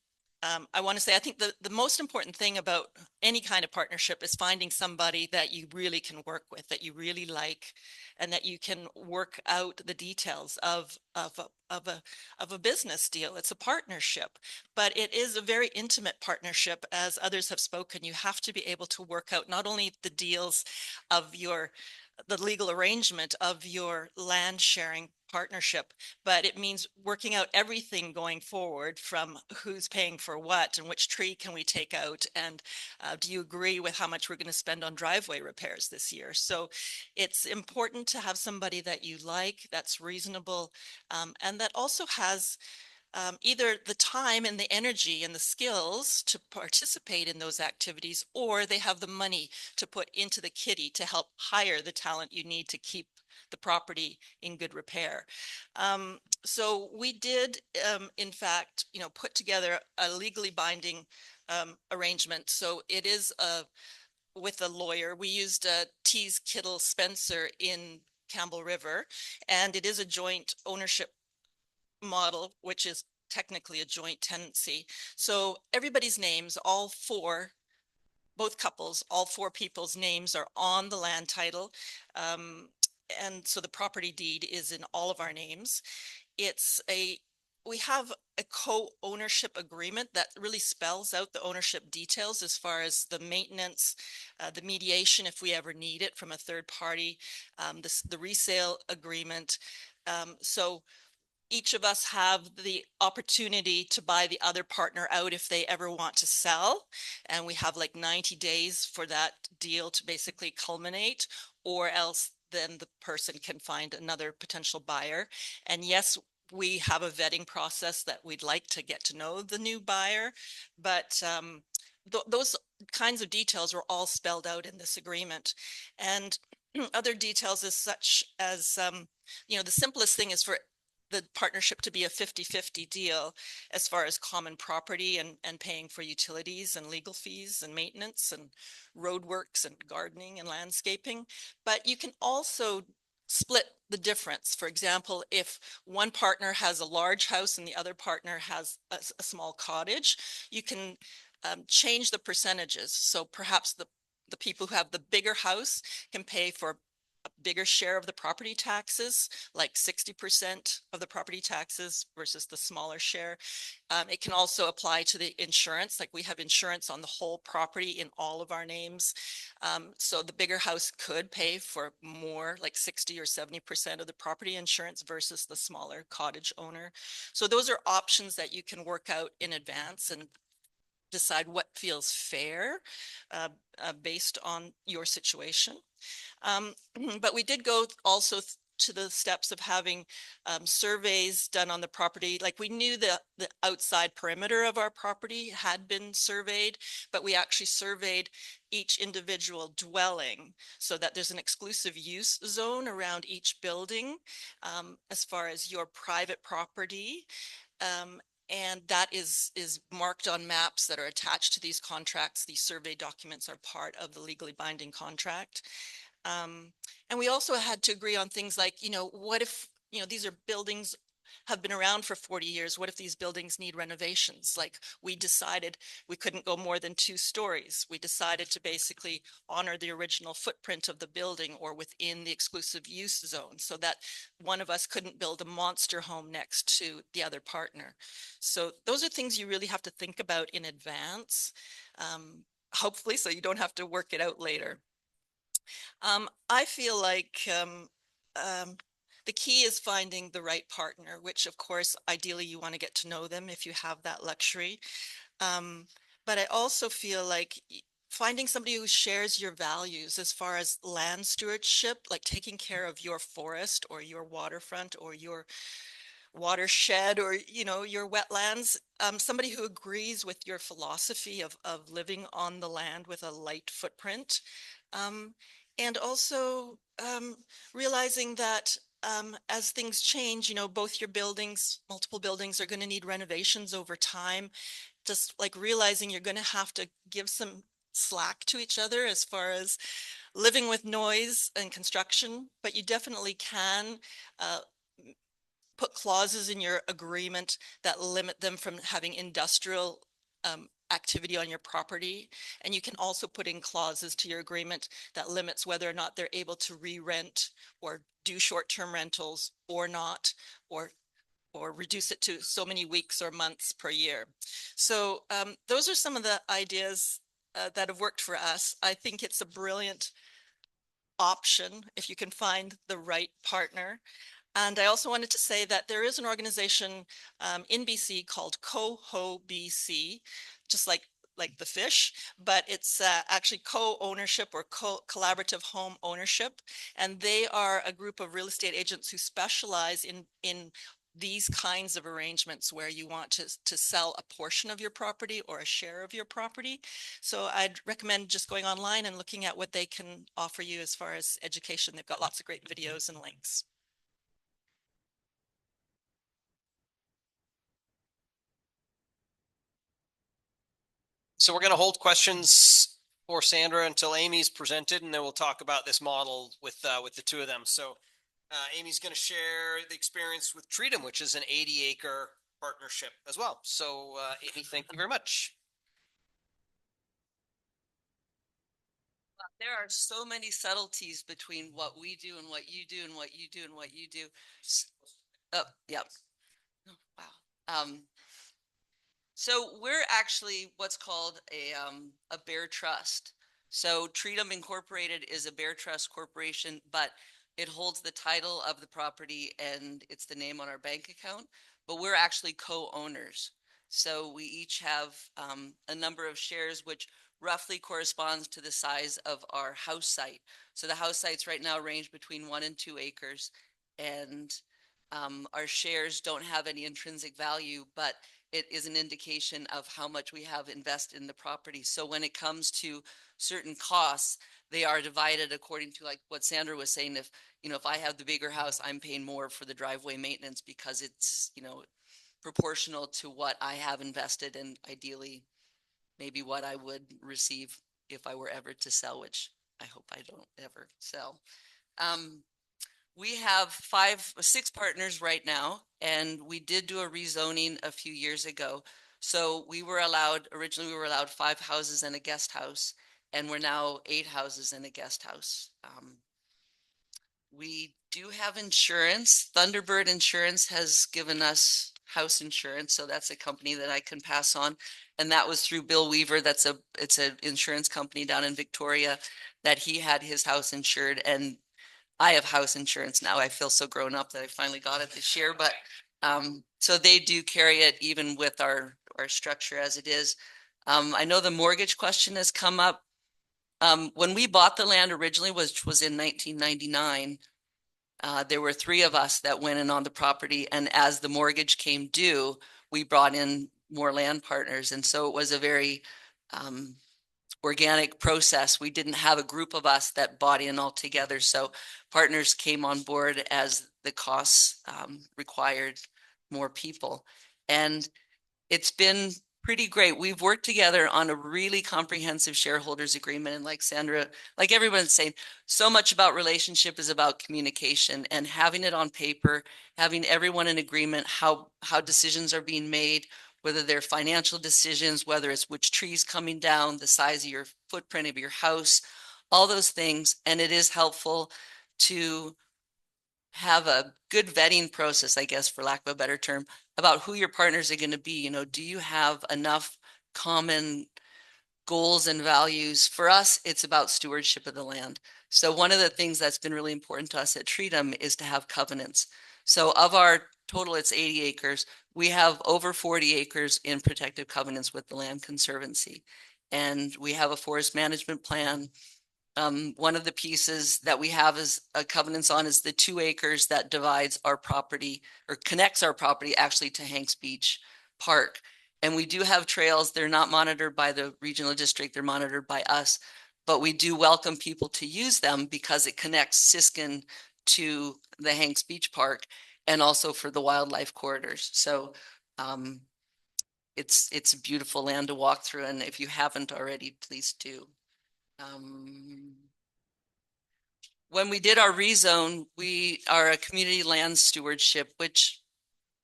[SPEAKER 6] I want to say, I think the most important thing about any kind of partnership is finding somebody that you really can work with, that you really like, and that you can work out the details of a business deal. It's a partnership, but it is a very intimate partnership. As others have spoken, you have to be able to work out not only the deals of the legal arrangement of your land sharing partnership, but it means working out everything going forward, from who's paying for what and which tree can we take out, and do you agree with how much we're going to spend on driveway repairs this year. So it's important to have somebody that you like, that's reasonable, and that also has either the time and the energy and the skills to participate in those activities, or they have the money to put into the kitty to help hire the talent you need to keep the property in good repair. So we did, in fact, put together a legally binding arrangement. So it is with a lawyer. We used Tees Kittle Spencer in Campbell River, and it is a joint ownership model, which is technically a joint tenancy. So everybody's names, both couples, all four people's names are on the land title. And so the property deed is in all of our names. It's a we have a co-ownership agreement that really spells out the ownership details as far as the maintenance, the mediation, if we ever need it from a third party, the resale agreement. So each of us have the opportunity to buy the other partner out if they ever want to sell. And we have like 90 days for that deal to basically culminate, or else then the person can find another potential buyer. And yes, we have a vetting process that we'd like to get to know the new buyer, but those kinds of details are all spelled out in this agreement. And other details is such as, you know, the simplest thing is for the partnership to be a 50-50 deal as far as common property and paying for utilities and legal fees and maintenance and roadworks and gardening and landscaping. But you can also split the difference. For example, if one partner has a large house and the other partner has a small cottage, you can change the percentages. So perhaps the people who have the bigger house can pay for a bigger share of the property taxes, like 60% of the property taxes versus the smaller share. It can also apply to the insurance, like we have insurance on the whole property in all of our names. So the bigger house could pay for more, like 60 or 70% of the property insurance versus the smaller cottage owner. So those are options that you can work out in advance and decide what feels fair based on your situation. But we did go also to the steps of having surveys done on the property. Like we knew the outside perimeter of our property had been surveyed, but we actually surveyed each individual dwelling so that there's an exclusive use zone around each building as far as your private property. And that is marked on maps that are attached to these contracts. These survey documents are part of the legally binding contract. And we also had to agree on things like, you know, what if, you know, these are buildings have been around for 40 years. What if these buildings need renovations? Like we decided we couldn't go more than 2 stories. We decided to basically honor the original footprint of the building or within the exclusive use zone so that one of us couldn't build a monster home next to the other partner. So those are things you really have to think about in advance, hopefully, so you don't have to work it out later. I feel like the key is finding the right partner, which of course, ideally you want to get to know them if you have that luxury. But I also feel like finding somebody who shares your values as far as land stewardship, like taking care of your forest or your waterfront or your watershed or, you know, your wetlands, somebody who agrees with your philosophy of living on the land with a light footprint. And also realizing that as things change, you know, both your buildings, multiple buildings are going to need renovations over time. Just like realizing you're going to have to give some slack to each other as far as living with noise and construction, but you definitely can put clauses in your agreement that limit them from having industrial activity on your property. And you can also put in clauses to your agreement that limits whether or not they're able to re-rent or do short-term rentals or not, or reduce it to so many weeks or months per year. So those are some of the ideas that have worked for us. I think it's a brilliant option if you can find the right partner. And I also wanted to say that there is an organization in BC called Coho BC, just like the fish, but it's actually co-ownership or collaborative home ownership. And they are a group of real estate agents who specialize in these kinds of arrangements where you want to sell a portion of your property or a share of your property. So I'd recommend just going online and looking at what they can offer you as far as education. They've got lots of great videos and links.
[SPEAKER 1] So we're going to hold questions for Sandra until Amy's presented, and then we'll talk about this model with the two of them. So Amy's going to share the experience with Treatum, which is an 80-acre partnership as well. So Amy, thank you very much.
[SPEAKER 7] There are so many subtleties between what we do and what you do and what you do and what you do. Oh, yep. Oh, wow. So we're actually what's called a bear trust. So Treatum Incorporated is a bear trust corporation, but it holds the title of the property and it's the name on our bank account, but we're actually co-owners. So we each have a number of shares, which roughly corresponds to the size of our house site. So the house sites right now range between 1 and 2 acres, and our shares don't have any intrinsic value, but it is an indication of how much we have invested in the property. So when it comes to certain costs, they are divided according to like what Sandra was saying. If, you know, if I have the bigger house, I'm paying more for the driveway maintenance because it's, you know, proportional to what I have invested and ideally maybe what I would receive if I were ever to sell, which I hope I don't ever sell. We have 6 partners right now, and we did do a rezoning a few years ago. So originally we were allowed 5 houses and a guest house, and we're now 8 houses and a guest house. We do have insurance. Thunderbird Insurance has given us house insurance, so that's a company that I can pass on. And that was through Bill Weaver. It's an insurance company down in Victoria that he had his house insured, and I have house insurance now. I feel so grown up that I finally got it this year, but so they do carry it even with our structure as it is. I know the mortgage question has come up. When we bought the land originally, which was in 1999, there were 3 of us that went in on the property, and as the mortgage came due, we brought in more land partners, and so it was a very organic process. We didn't have a group of us that bought in all together. So partners came on board as the costs required more people. And it's been pretty great. We've worked together on a really comprehensive shareholders agreement. And like Sandra, like everyone's saying, so much about relationship is about communication and having it on paper, having everyone in agreement, how decisions are being made, whether they're financial decisions, whether it's which trees coming down, the size of your footprint of your house, all those things. And it is helpful to have a good vetting process, I guess, for lack of a better term, about who your partners are going to be. You know, do you have enough common goals and values? For us, it's about stewardship of the land. So one of the things that's been really important to us at Treatum is to have covenants. So of our total, it's 80 acres. We have over 40 acres in protective covenants with the Land Conservancy. And we have a forest management plan. One of the pieces that we have is a covenants on is the 2 acres that divides our property or connects our property actually to Hanks Beach Park. And we do have trails. They're not monitored by the regional district. They're monitored by us, but we do welcome people to use them because it connects Siskin to the Hanks Beach Park and also for the wildlife corridors. So it's a beautiful land to walk through. And if you haven't already, please do. When we did our rezone, we are a community land stewardship, which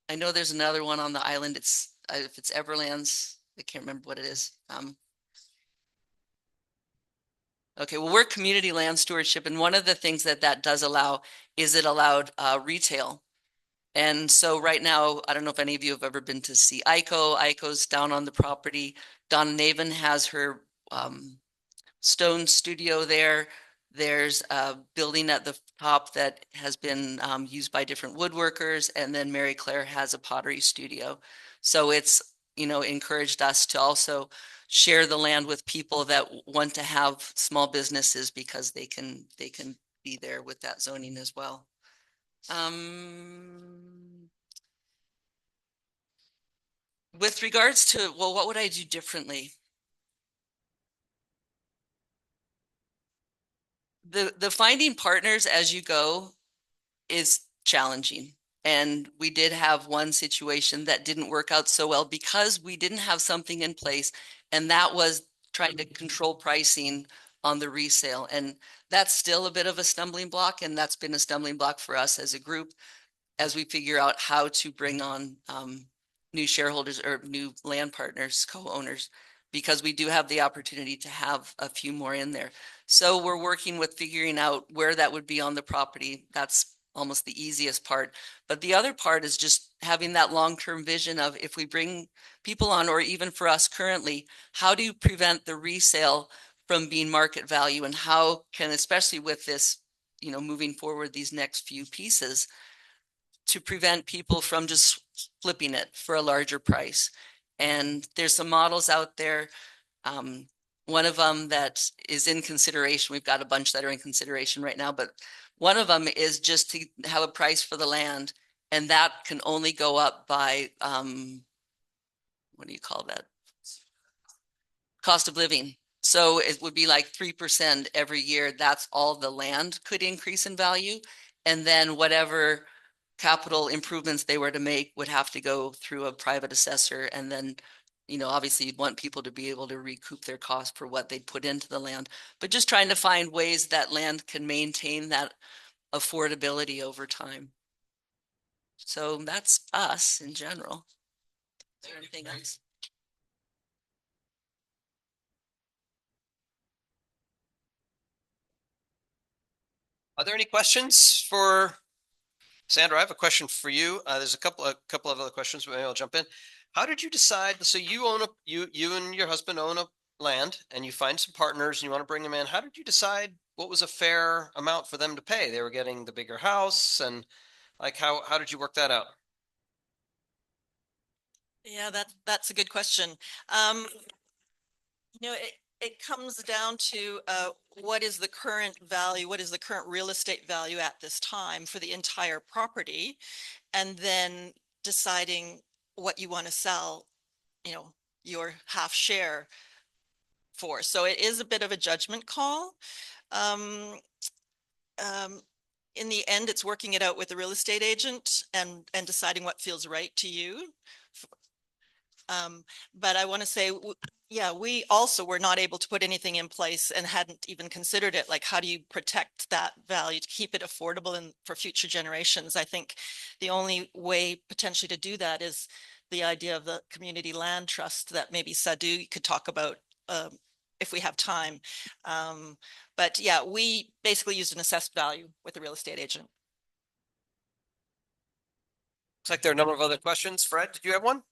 [SPEAKER 7] I know there's another one on the island. It's if it's Everlands, I can't remember what it is. Okay, well, we're community land stewardship, and one of the things that does allow is it allowed retail. And so right now, I don't know if any of you have ever been to see ICO. ICO's down on the property. Donna Naven has her stone studio there. There's a building at the top that has been used by different woodworkers. And then Mary Claire has a pottery studio. So it's, you know, encouraged us to also share the land with people that want to have small businesses because they can be there with that zoning as well. With regards to, well, what would I do differently? The finding partners as you go is challenging. And we did have one situation that didn't work out so well because we didn't have something in place. And that was trying to control pricing on the resale. And that's still a bit of a stumbling block. And that's been a stumbling block for us as a group as we figure out how to bring on new shareholders or new land partners, co-owners, because we do have the opportunity to have a few more in there. So we're working with figuring out where that would be on the property. That's almost the easiest part. But the other part is just having that long-term vision of if we bring people on, or even for us currently, how do you prevent the resale from being market value, and how can, especially with this, you know, moving forward these next few pieces, to prevent people from just flipping it for a larger price. And there's some models out there. One of them that is in consideration, we've got a bunch that are in consideration right now, but one of them is just to have a price for the land, and that can only go up by, what do you call that? Cost of living. So it would be like 3% every year. That's all the land could increase in value. And then whatever capital improvements they were to make would have to go through a private assessor. And then, you know, obviously you'd want people to be able to recoup their cost for what they put into the land, but just trying to find ways that land can maintain that affordability over time. So that's us in general. Is there anything else?
[SPEAKER 1] Are there any questions for Sandra? I have a question for you. There's a couple of other questions, but maybe I'll jump in. How did you decide? So you own you and your husband own a land, and you find some partners and you want to bring them in. How did you decide what was a fair amount for them to pay? They were getting the bigger house, and like how did you work that out?
[SPEAKER 6] Yeah, that's a good question. You know, it comes down to what is the current value, what is the current real estate value at this time for the entire property, and then deciding what you want to sell, you know, your half share for. So it is a bit of a judgment call. Um, in the end, it's working it out with the real estate agent and deciding what feels right to you. But I want to say, yeah, we also were not able to put anything in place and hadn't even considered it. Like, how do you protect that value to keep it affordable and for future generations? I think the only way potentially to do that is the idea of the community land trust that maybe Sadhu could talk about if we have time. But yeah, we basically used an assessed value with the real estate agent.
[SPEAKER 1] Looks like there are a number of other questions. Fred, did you have one?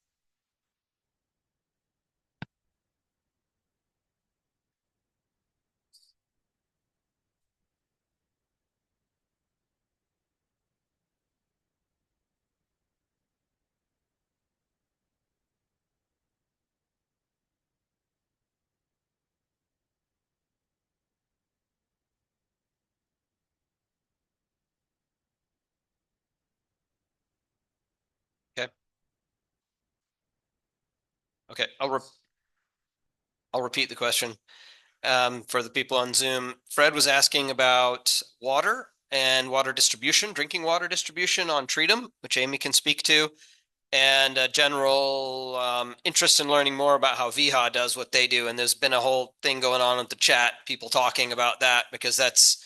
[SPEAKER 1] Okay. Okay, I'll repeat the question for the people on Zoom. Fred was asking about water and water distribution, drinking water distribution on Treatham, which Amy can speak to, and a general interest in learning more about how VHA does what they do. And there's been a whole thing going on with the chat, people talking about that because that's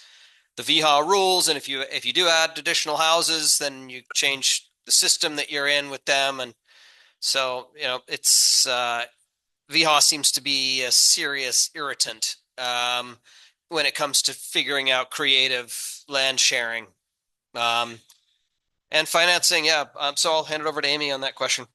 [SPEAKER 1] the VHA rules. And if you do add additional houses, then you change the system that you're in with them. And so, you know, it's VHA seems to be a serious irritant when it comes to figuring out creative land sharing and financing. Yeah, so I'll hand it over to Amy on that question.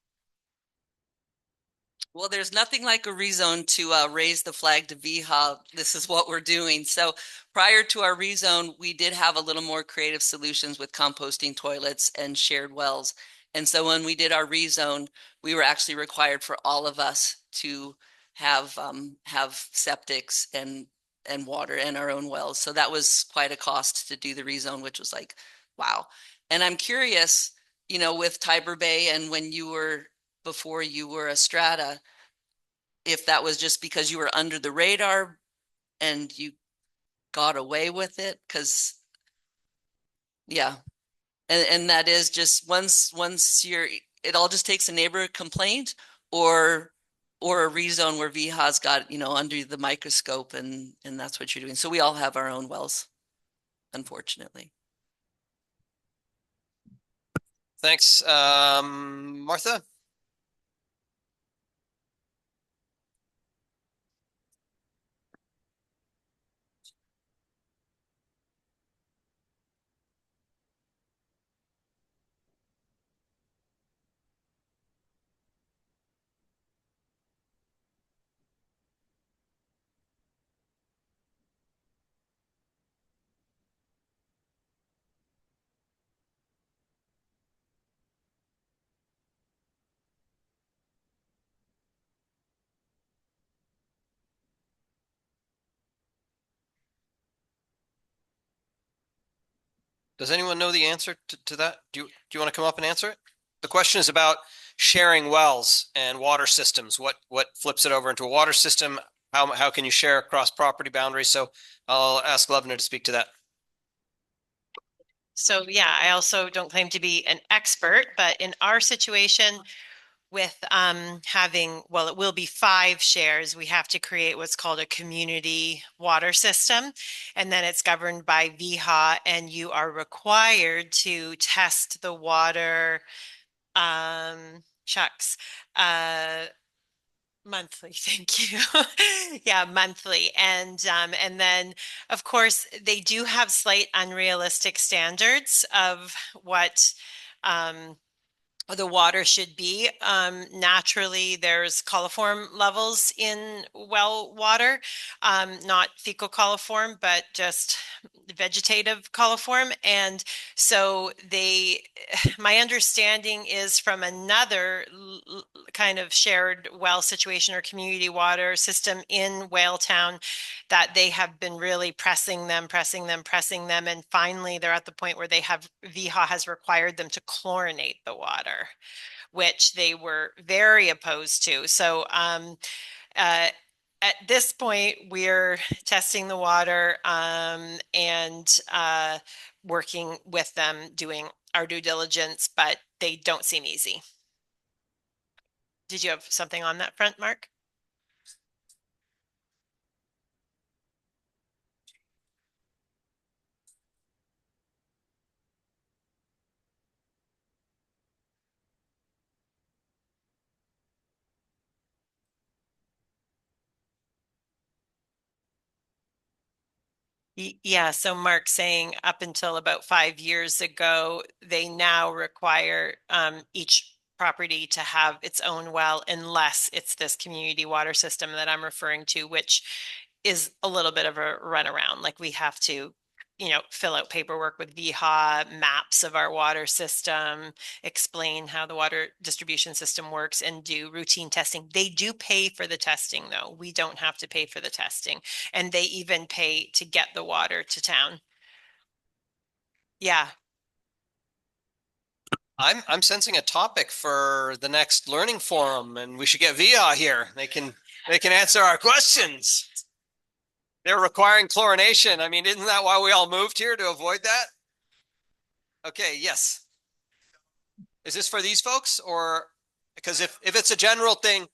[SPEAKER 7] Well, there's nothing like a rezone to raise the flag to VHA. This is what we're doing. So prior to our rezone, we did have a little more creative solutions with composting toilets and shared wells. And so when we did our rezone, we were actually required for all of us to have septics and water and our own wells. So that was quite a cost to do the rezone, which was like, wow. And I'm curious, you know, with Tiber Bay and when you were before you were a strata, if that was just because you were under the radar and you got away with it, because yeah, and that is just once you're, it all just takes a neighbor complaint or a rezone where VHA's got, you know, under the microscope and that's what you're doing. So we all have our own wells, unfortunately.
[SPEAKER 1] Thanks, Martha. Does anyone know the answer to that? Do you want to come up and answer it? The question is about sharing wells and water systems. What flips it over into a water system? How can you share across property boundaries? So I'll ask Levna to speak to that.
[SPEAKER 2] So yeah, I also don't claim to be an expert, but in our situation with having, well, it will be 5 shares, we have to create what's called a community water system. And then it's governed by VHA, and you are required to test the water, shucks, monthly, thank you. Yeah, monthly. And then of course they do have slight unrealistic standards of what the water should be. Naturally, there's coliform levels in well water, not fecal coliform, but just vegetative coliform. And so my understanding is from another kind of shared well situation or community water system in Whaletown that they have been really pressing them. And finally, they're at the point where VHA has required them to chlorinate the water, which they were very opposed to. So at this point, we're testing the water and working with them, doing our due diligence, but they don't seem easy. Did you have something on that front, Mark? Yeah, so Mark saying up until about 5 years ago, they now require each property to have its own well unless it's this community water system that I'm referring to, which is a little bit of a runaround. Like we have to, fill out paperwork with VHA, maps of our water system, explain how the water distribution system works, and do routine testing. They do pay for the testing, though. We don't have to pay for the testing. And they even pay to get the water to town. Yeah.
[SPEAKER 1] I'm sensing a topic for the next learning forum, and we should get VIA here. They can answer our questions. They're requiring chlorination. I mean, isn't that why we all moved here, to avoid that? Okay, yes. Is this for these folks, or because if it's a general thing?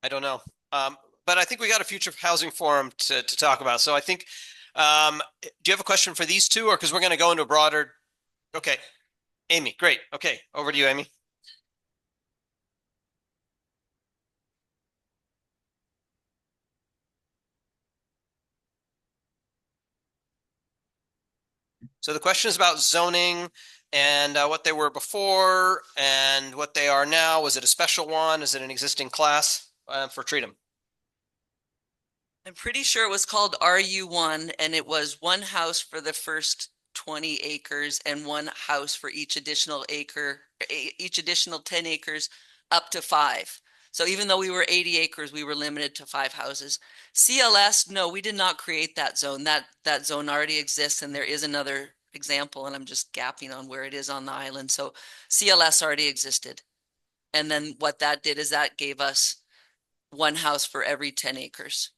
[SPEAKER 1] I don't know. But I think we got a future housing forum to talk about. So I think, do you have a question for these two, or because we're going to go into a broader? Okay, Amy, great. Okay, over to you, Amy. So the question is about zoning and what they were before and what they are now. Was it a special one? Is it an existing class for Treatham?
[SPEAKER 7] I'm pretty sure it was called RU1, and it was one house for the first 20 acres and one house for each additional 10 acres up to 5. So even though we were 80 acres, we were limited to 5 houses. CLS, no, we did not create that zone. That zone already exists, and there is another example, and I'm just gapping on where it is on the island. So CLS already existed. And then what that did is that gave us one house for every 10 acres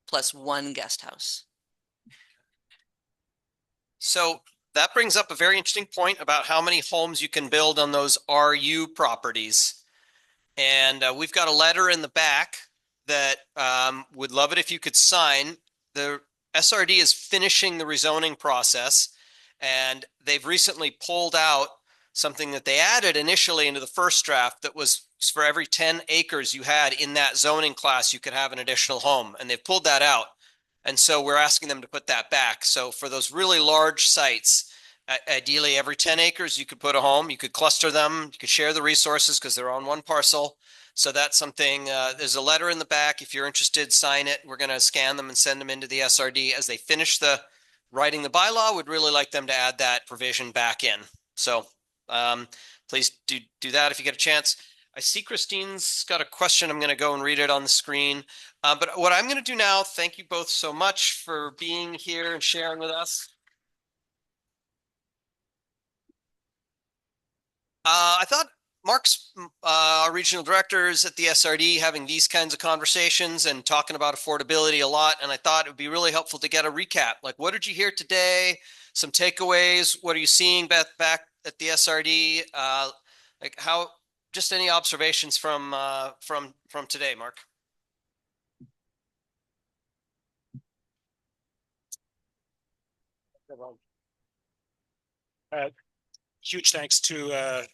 [SPEAKER 7] plus one guest house.
[SPEAKER 1] So that brings up a very interesting point about how many homes you can build on those RU properties. And we've got a letter in the back that would love it if you could sign. The SRD is finishing the rezoning process, and they've recently pulled out something that they added initially into the first draft that was for every 10 acres you had in that zoning class, you could have an additional home, and they've pulled that out. And so we're asking them to put that back. So for those really large sites, ideally every 10 acres, you could put a home, you could cluster them, you could share the resources because they're on one parcel. So that's something, there's a letter in the back. If you're interested, sign it. We're going to scan them and send them into the SRD as they finish writing the bylaw. Would really like them to add that provision back in. So Please do that if you get a chance. I see Christine's got a question. I'm going to go and read it on the screen. But what I'm going to do now, thank you both so much for being here and sharing with us. I thought Mark's our regional directors at the SRD having these kinds of conversations and talking about affordability a lot. And I thought it would be really helpful to get a recap. Like, what did you hear today? Some takeaways. What are you seeing back at the SRD? Like how, just any observations from today, Mark?
[SPEAKER 8] Huge thanks to the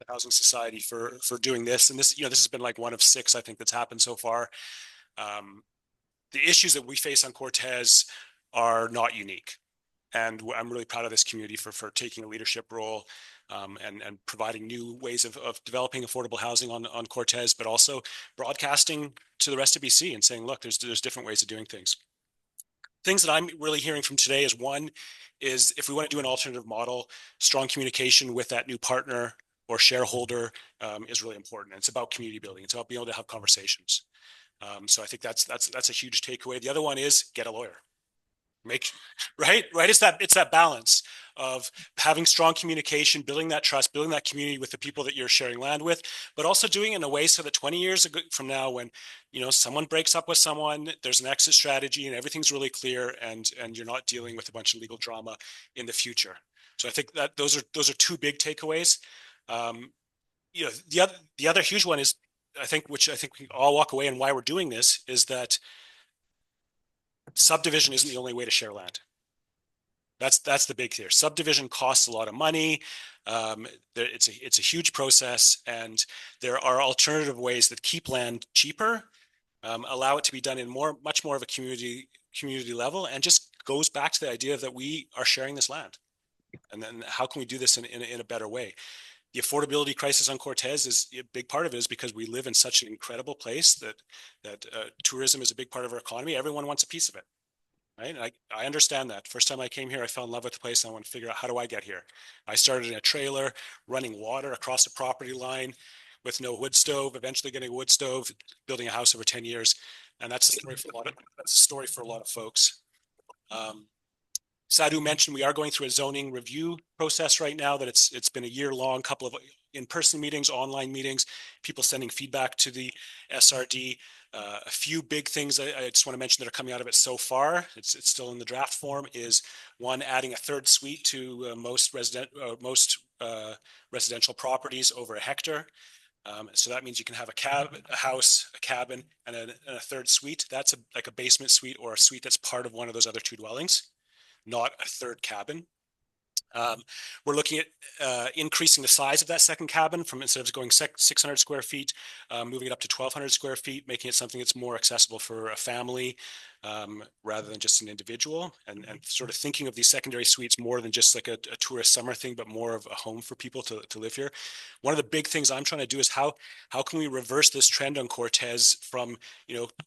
[SPEAKER 8] Housing Society for doing this. And this, this has been like one of 6, I think, that's happened so far. The issues that we face on Cortes are not unique. And I'm really proud of this community for taking a leadership role and providing new ways of developing affordable housing on Cortes, but also broadcasting to the rest of BC and saying, look, there's different ways of doing things. Things that I'm really hearing from today is one is if we want to do an alternative model, strong communication with that new partner or shareholder is really important. It's about community building. It's about being able to have conversations. So I think that's a huge takeaway. The other one is get a lawyer. Right. It's that balance of having strong communication, building that trust, building that community with the people that you're sharing land with, but also doing it in a way so that 20 years from now, when someone breaks up with someone, there's an exit strategy and everything's really clear, and you're not dealing with a bunch of legal drama in the future. So I think that those are 2 big takeaways. The other huge one is, which I think we all walk away and why we're doing this is that subdivision isn't the only way to share land. That's the big here. Subdivision costs a lot of money. It's a huge process, and there are alternative ways that keep land cheaper, allow it to be done in much more of a community level, and just goes back to the idea that we are sharing this land. And then how can we do this in a better way? The affordability crisis on Cortes is a big part of it is because we live in such an incredible place that tourism is a big part of our economy. Everyone wants a piece of it. Right. And I understand that. First time I came here, I fell in love with the place. And I want to figure out, how do I get here? I started in a trailer, running water across the property line with no wood stove, eventually getting a wood stove, building a house over 10 years. And that's a story for a lot of folks. Sadhu mentioned we are going through a zoning review process right now, that it's been a year-long, couple of in-person meetings, online meetings, people sending feedback to the SRD. A few big things I just want to mention that are coming out of it so far. It's still in the draft form. Is one, adding a 3rd suite to most residential properties over a hectare. So that means you can have a house, a cabin, and a 3rd suite. That's like a basement suite or a suite that's part of one of those other 2 dwellings, not a 3rd cabin. We're looking at increasing the size of that 2nd cabin from, instead of going 600 square feet, moving it up to 1,200 square feet, making it something that's more accessible for a family rather than just an individual, and sort of thinking of these secondary suites more than just like a tourist summer thing, but more of a home for people to live here. One of the big things I'm trying to do is how can we reverse this trend on Cortes from,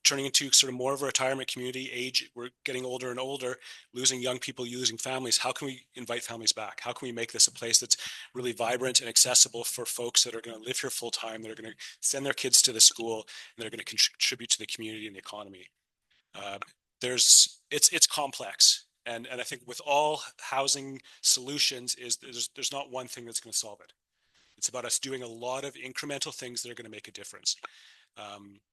[SPEAKER 8] turning into sort of more of a retirement community. We're getting older and older, losing young people, losing families. How can we invite families back? How can we make this a place that's really vibrant and accessible for folks that are going to live here full time, that are going to send their kids to the school, and that are going to contribute to the community and the economy? It's complex, and I think with all housing solutions there's not one thing that's going to solve it. It's about us doing a lot of incremental things that are going to make a difference.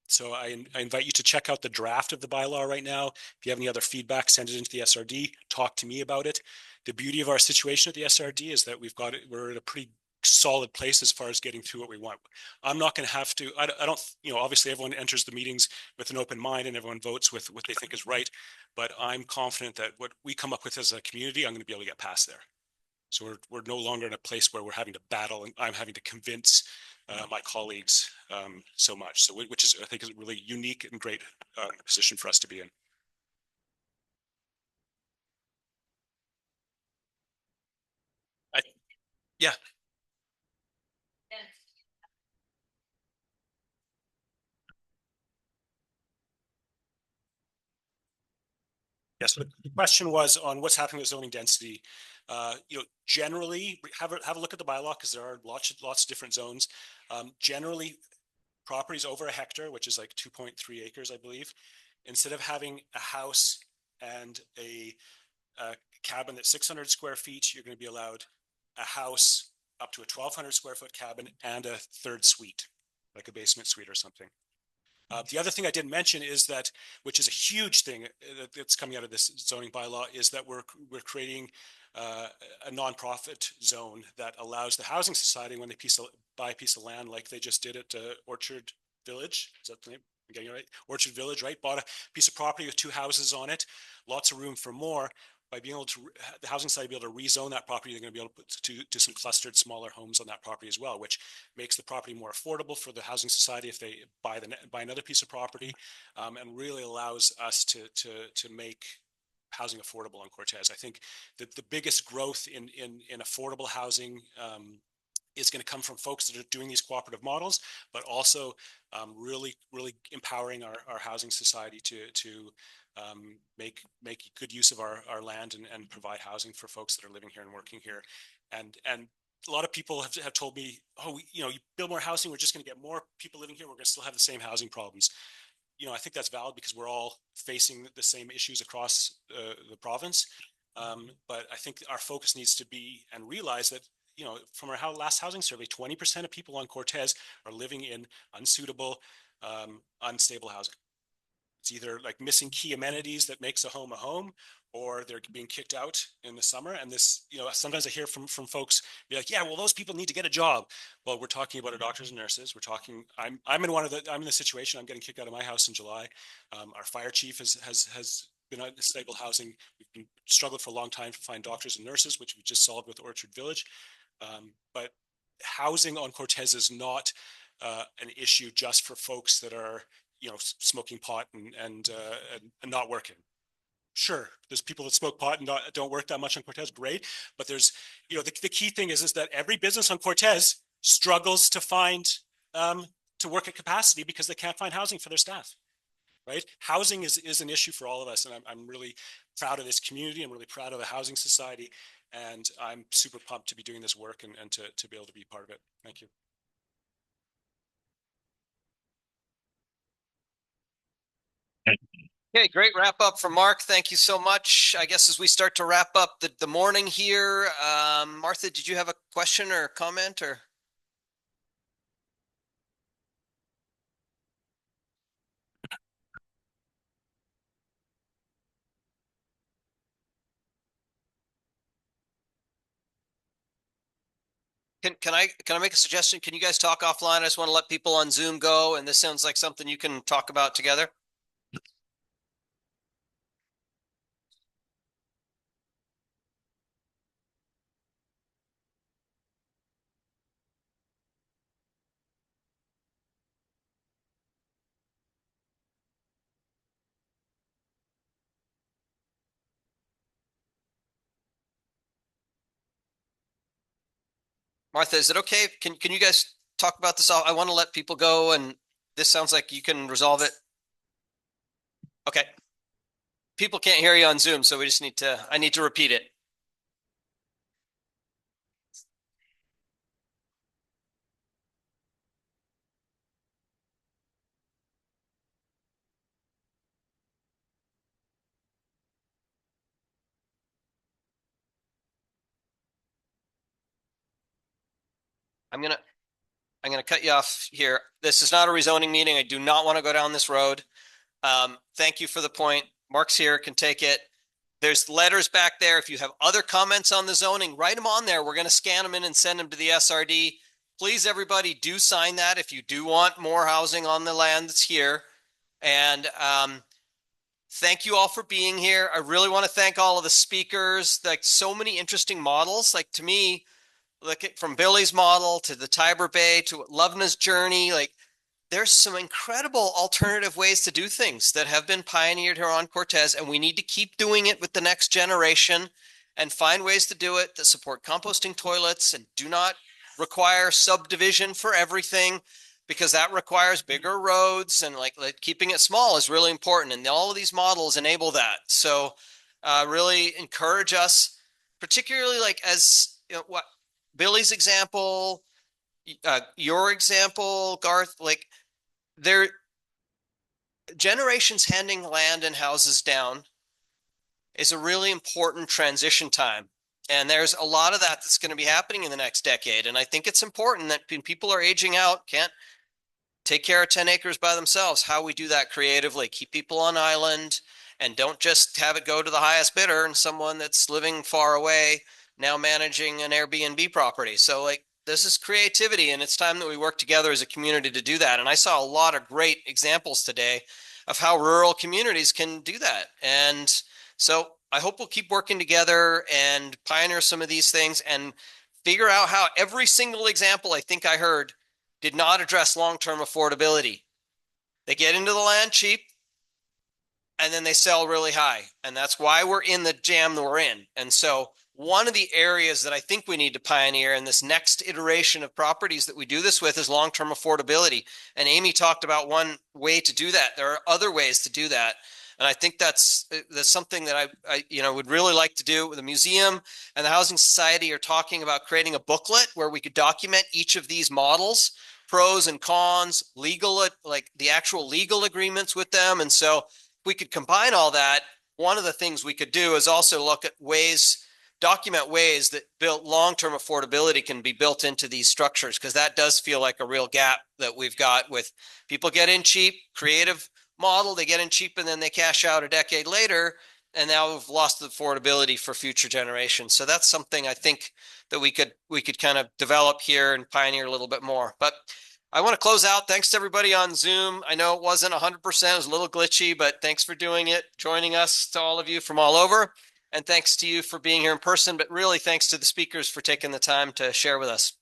[SPEAKER 8] So I invite you to check out the draft of the bylaw right now. If you have any other feedback, send it into the SRD, talk to me about it. The beauty of our situation at the SRD is that we're at a pretty solid place as far as getting through what we want. I'm not going to have to, I don't, obviously everyone enters the meetings with an open mind and everyone votes with what they think is right, but I'm confident that what we come up with as a community, I'm going to be able to get past there. So we're no longer in a place where we're having to battle and I'm having to convince my colleagues so much. So which is, I think, is a really unique and great position for us to be in. Yeah. Yes, so the question was on what's happening with zoning density. Generally, have a look at the bylaw because there are lots of different zones. Generally, properties over a hectare, which is like 2.3 acres, I believe, instead of having a house and a cabin that's 600 square feet, you're going to be allowed a house up to a 1,200 square foot cabin and a third suite, like a basement suite or something. The other thing I didn't mention is that, which is a huge thing that's coming out of this zoning bylaw, is that we're creating a nonprofit zone that allows the housing society, when they buy a piece of land, like they just did at Orchard Village. Is that the name? I'm getting it right? Orchard Village, right? Bought a piece of property with 2 houses on it, lots of room for more. By being able to, the housing society be able to rezone that property, they're going to be able to do some clustered smaller homes on that property as well, which makes the property more affordable for the housing society if they buy another piece of property, and really allows us to make housing affordable on Cortes. I think that the biggest growth in affordable housing is going to come from folks that are doing these cooperative models, but also really empowering our housing society to make good use of our land and provide housing for folks that are living here and working here. And a lot of people have told me, oh, you build more housing, we're just going to get more people living here, we're going to still have the same housing problems. I think that's valid because we're all facing the same issues across the province. But I think our focus needs to be and realize that, from our last housing survey, 20% of people on Cortes are living in unsuitable, unstable housing. It's either like missing key amenities that makes a home, or they're being kicked out in the summer. And this, sometimes I hear from folks be like, yeah, well, those people need to get a job. Well, we're talking about our doctors and nurses. We're talking, I'm in the situation, I'm getting kicked out of my house in July. Our fire chief has been on stable housing. We've been struggled for a long time to find doctors and nurses, which we just solved with Orchard Village. But housing on Cortes is not an issue just for folks that are, smoking pot and not working. Sure, there's people that smoke pot and don't work that much on Cortes, great. But there's, the key thing is that every business on Cortes struggles to find, to work at capacity because they can't find housing for their staff, right? Housing is an issue for all of us. And I'm really proud of this community. I'm really proud of the Housing Society. And I'm super pumped to be doing this work and to be able to be part of it. Thank you.
[SPEAKER 1] Okay, great wrap up from Mark. Thank you so much. I guess as we start to wrap up the morning here, Martha, did you have a question or comment or? Can I make a suggestion? Can you guys talk offline? I just want to let people on Zoom go, and this sounds like something you can talk about together. Martha, is it okay? Can you guys talk about this? I want to let people go, and this sounds like you can resolve it. Okay. People can't hear you on Zoom, so we just I need to repeat it. I'm gonna cut you off here. This is not a rezoning meeting. I do not want to go down this road. Thank you for the point. Mark's here, can take it. There's letters back there. If you have other comments on the zoning, write them on there. We're going to scan them in and send them to the SRD. Please, everybody, do sign that if you do want more housing on the land that's here. And thank you all for being here. I really want to thank all of the speakers. Like, so many interesting models. Like, to me, look at from Billy's model to the Tiber Bay to Lovena's journey, like there's some incredible alternative ways to do things that have been pioneered here on Cortes, and we need to keep doing it with the next generation and find ways to do it that support composting toilets and do not require subdivision for everything, because that requires bigger roads, and like keeping it small is really important. And all of these models enable that. So really encourage us, particularly like as you know, what Billy's example, your example, Garth, like there generations handing land and houses down is a really important transition time. And there's a lot of that that's going to be happening in the next decade. And I think it's important that when people are aging out, can't take care of 10 acres by themselves, how we do that creatively, keep people on island and don't just have it go to the highest bidder and someone that's living far away now managing an Airbnb property. So like this is creativity, and it's time that we work together as a community to do that. And I saw a lot of great examples today of how rural communities can do that. And so I hope we'll keep working together and pioneer some of these things and figure out how every single example I think I heard did not address long-term affordability. They get into the land cheap and then they sell really high. And that's why we're in the jam that we're in. And so one of the areas that I think we need to pioneer in this next iteration of properties that we do this with is long-term affordability. And Amy talked about one way to do that. There are other ways to do that. And I think that's something that I would really like to do. The museum and the Housing Society are talking about creating a booklet where we could document each of these models, pros and cons, legal, like the actual legal agreements with them. And so we could combine all that. One of the things we could do is also look at ways, document ways that built long-term affordability can be built into these structures, because that does feel like a real gap that we've got with people get in cheap, creative model, they get in cheap and then they cash out a decade later, and now we've lost the affordability for future generations. So that's something I think that we could kind of develop here and pioneer a little bit more. But I want to close out. Thanks to everybody on Zoom. I know it wasn't 100%, it was a little glitchy, but thanks for doing it, joining us, to all of you from all over. And thanks to you for being here in person, but really thanks to the speakers for taking the time to share with us.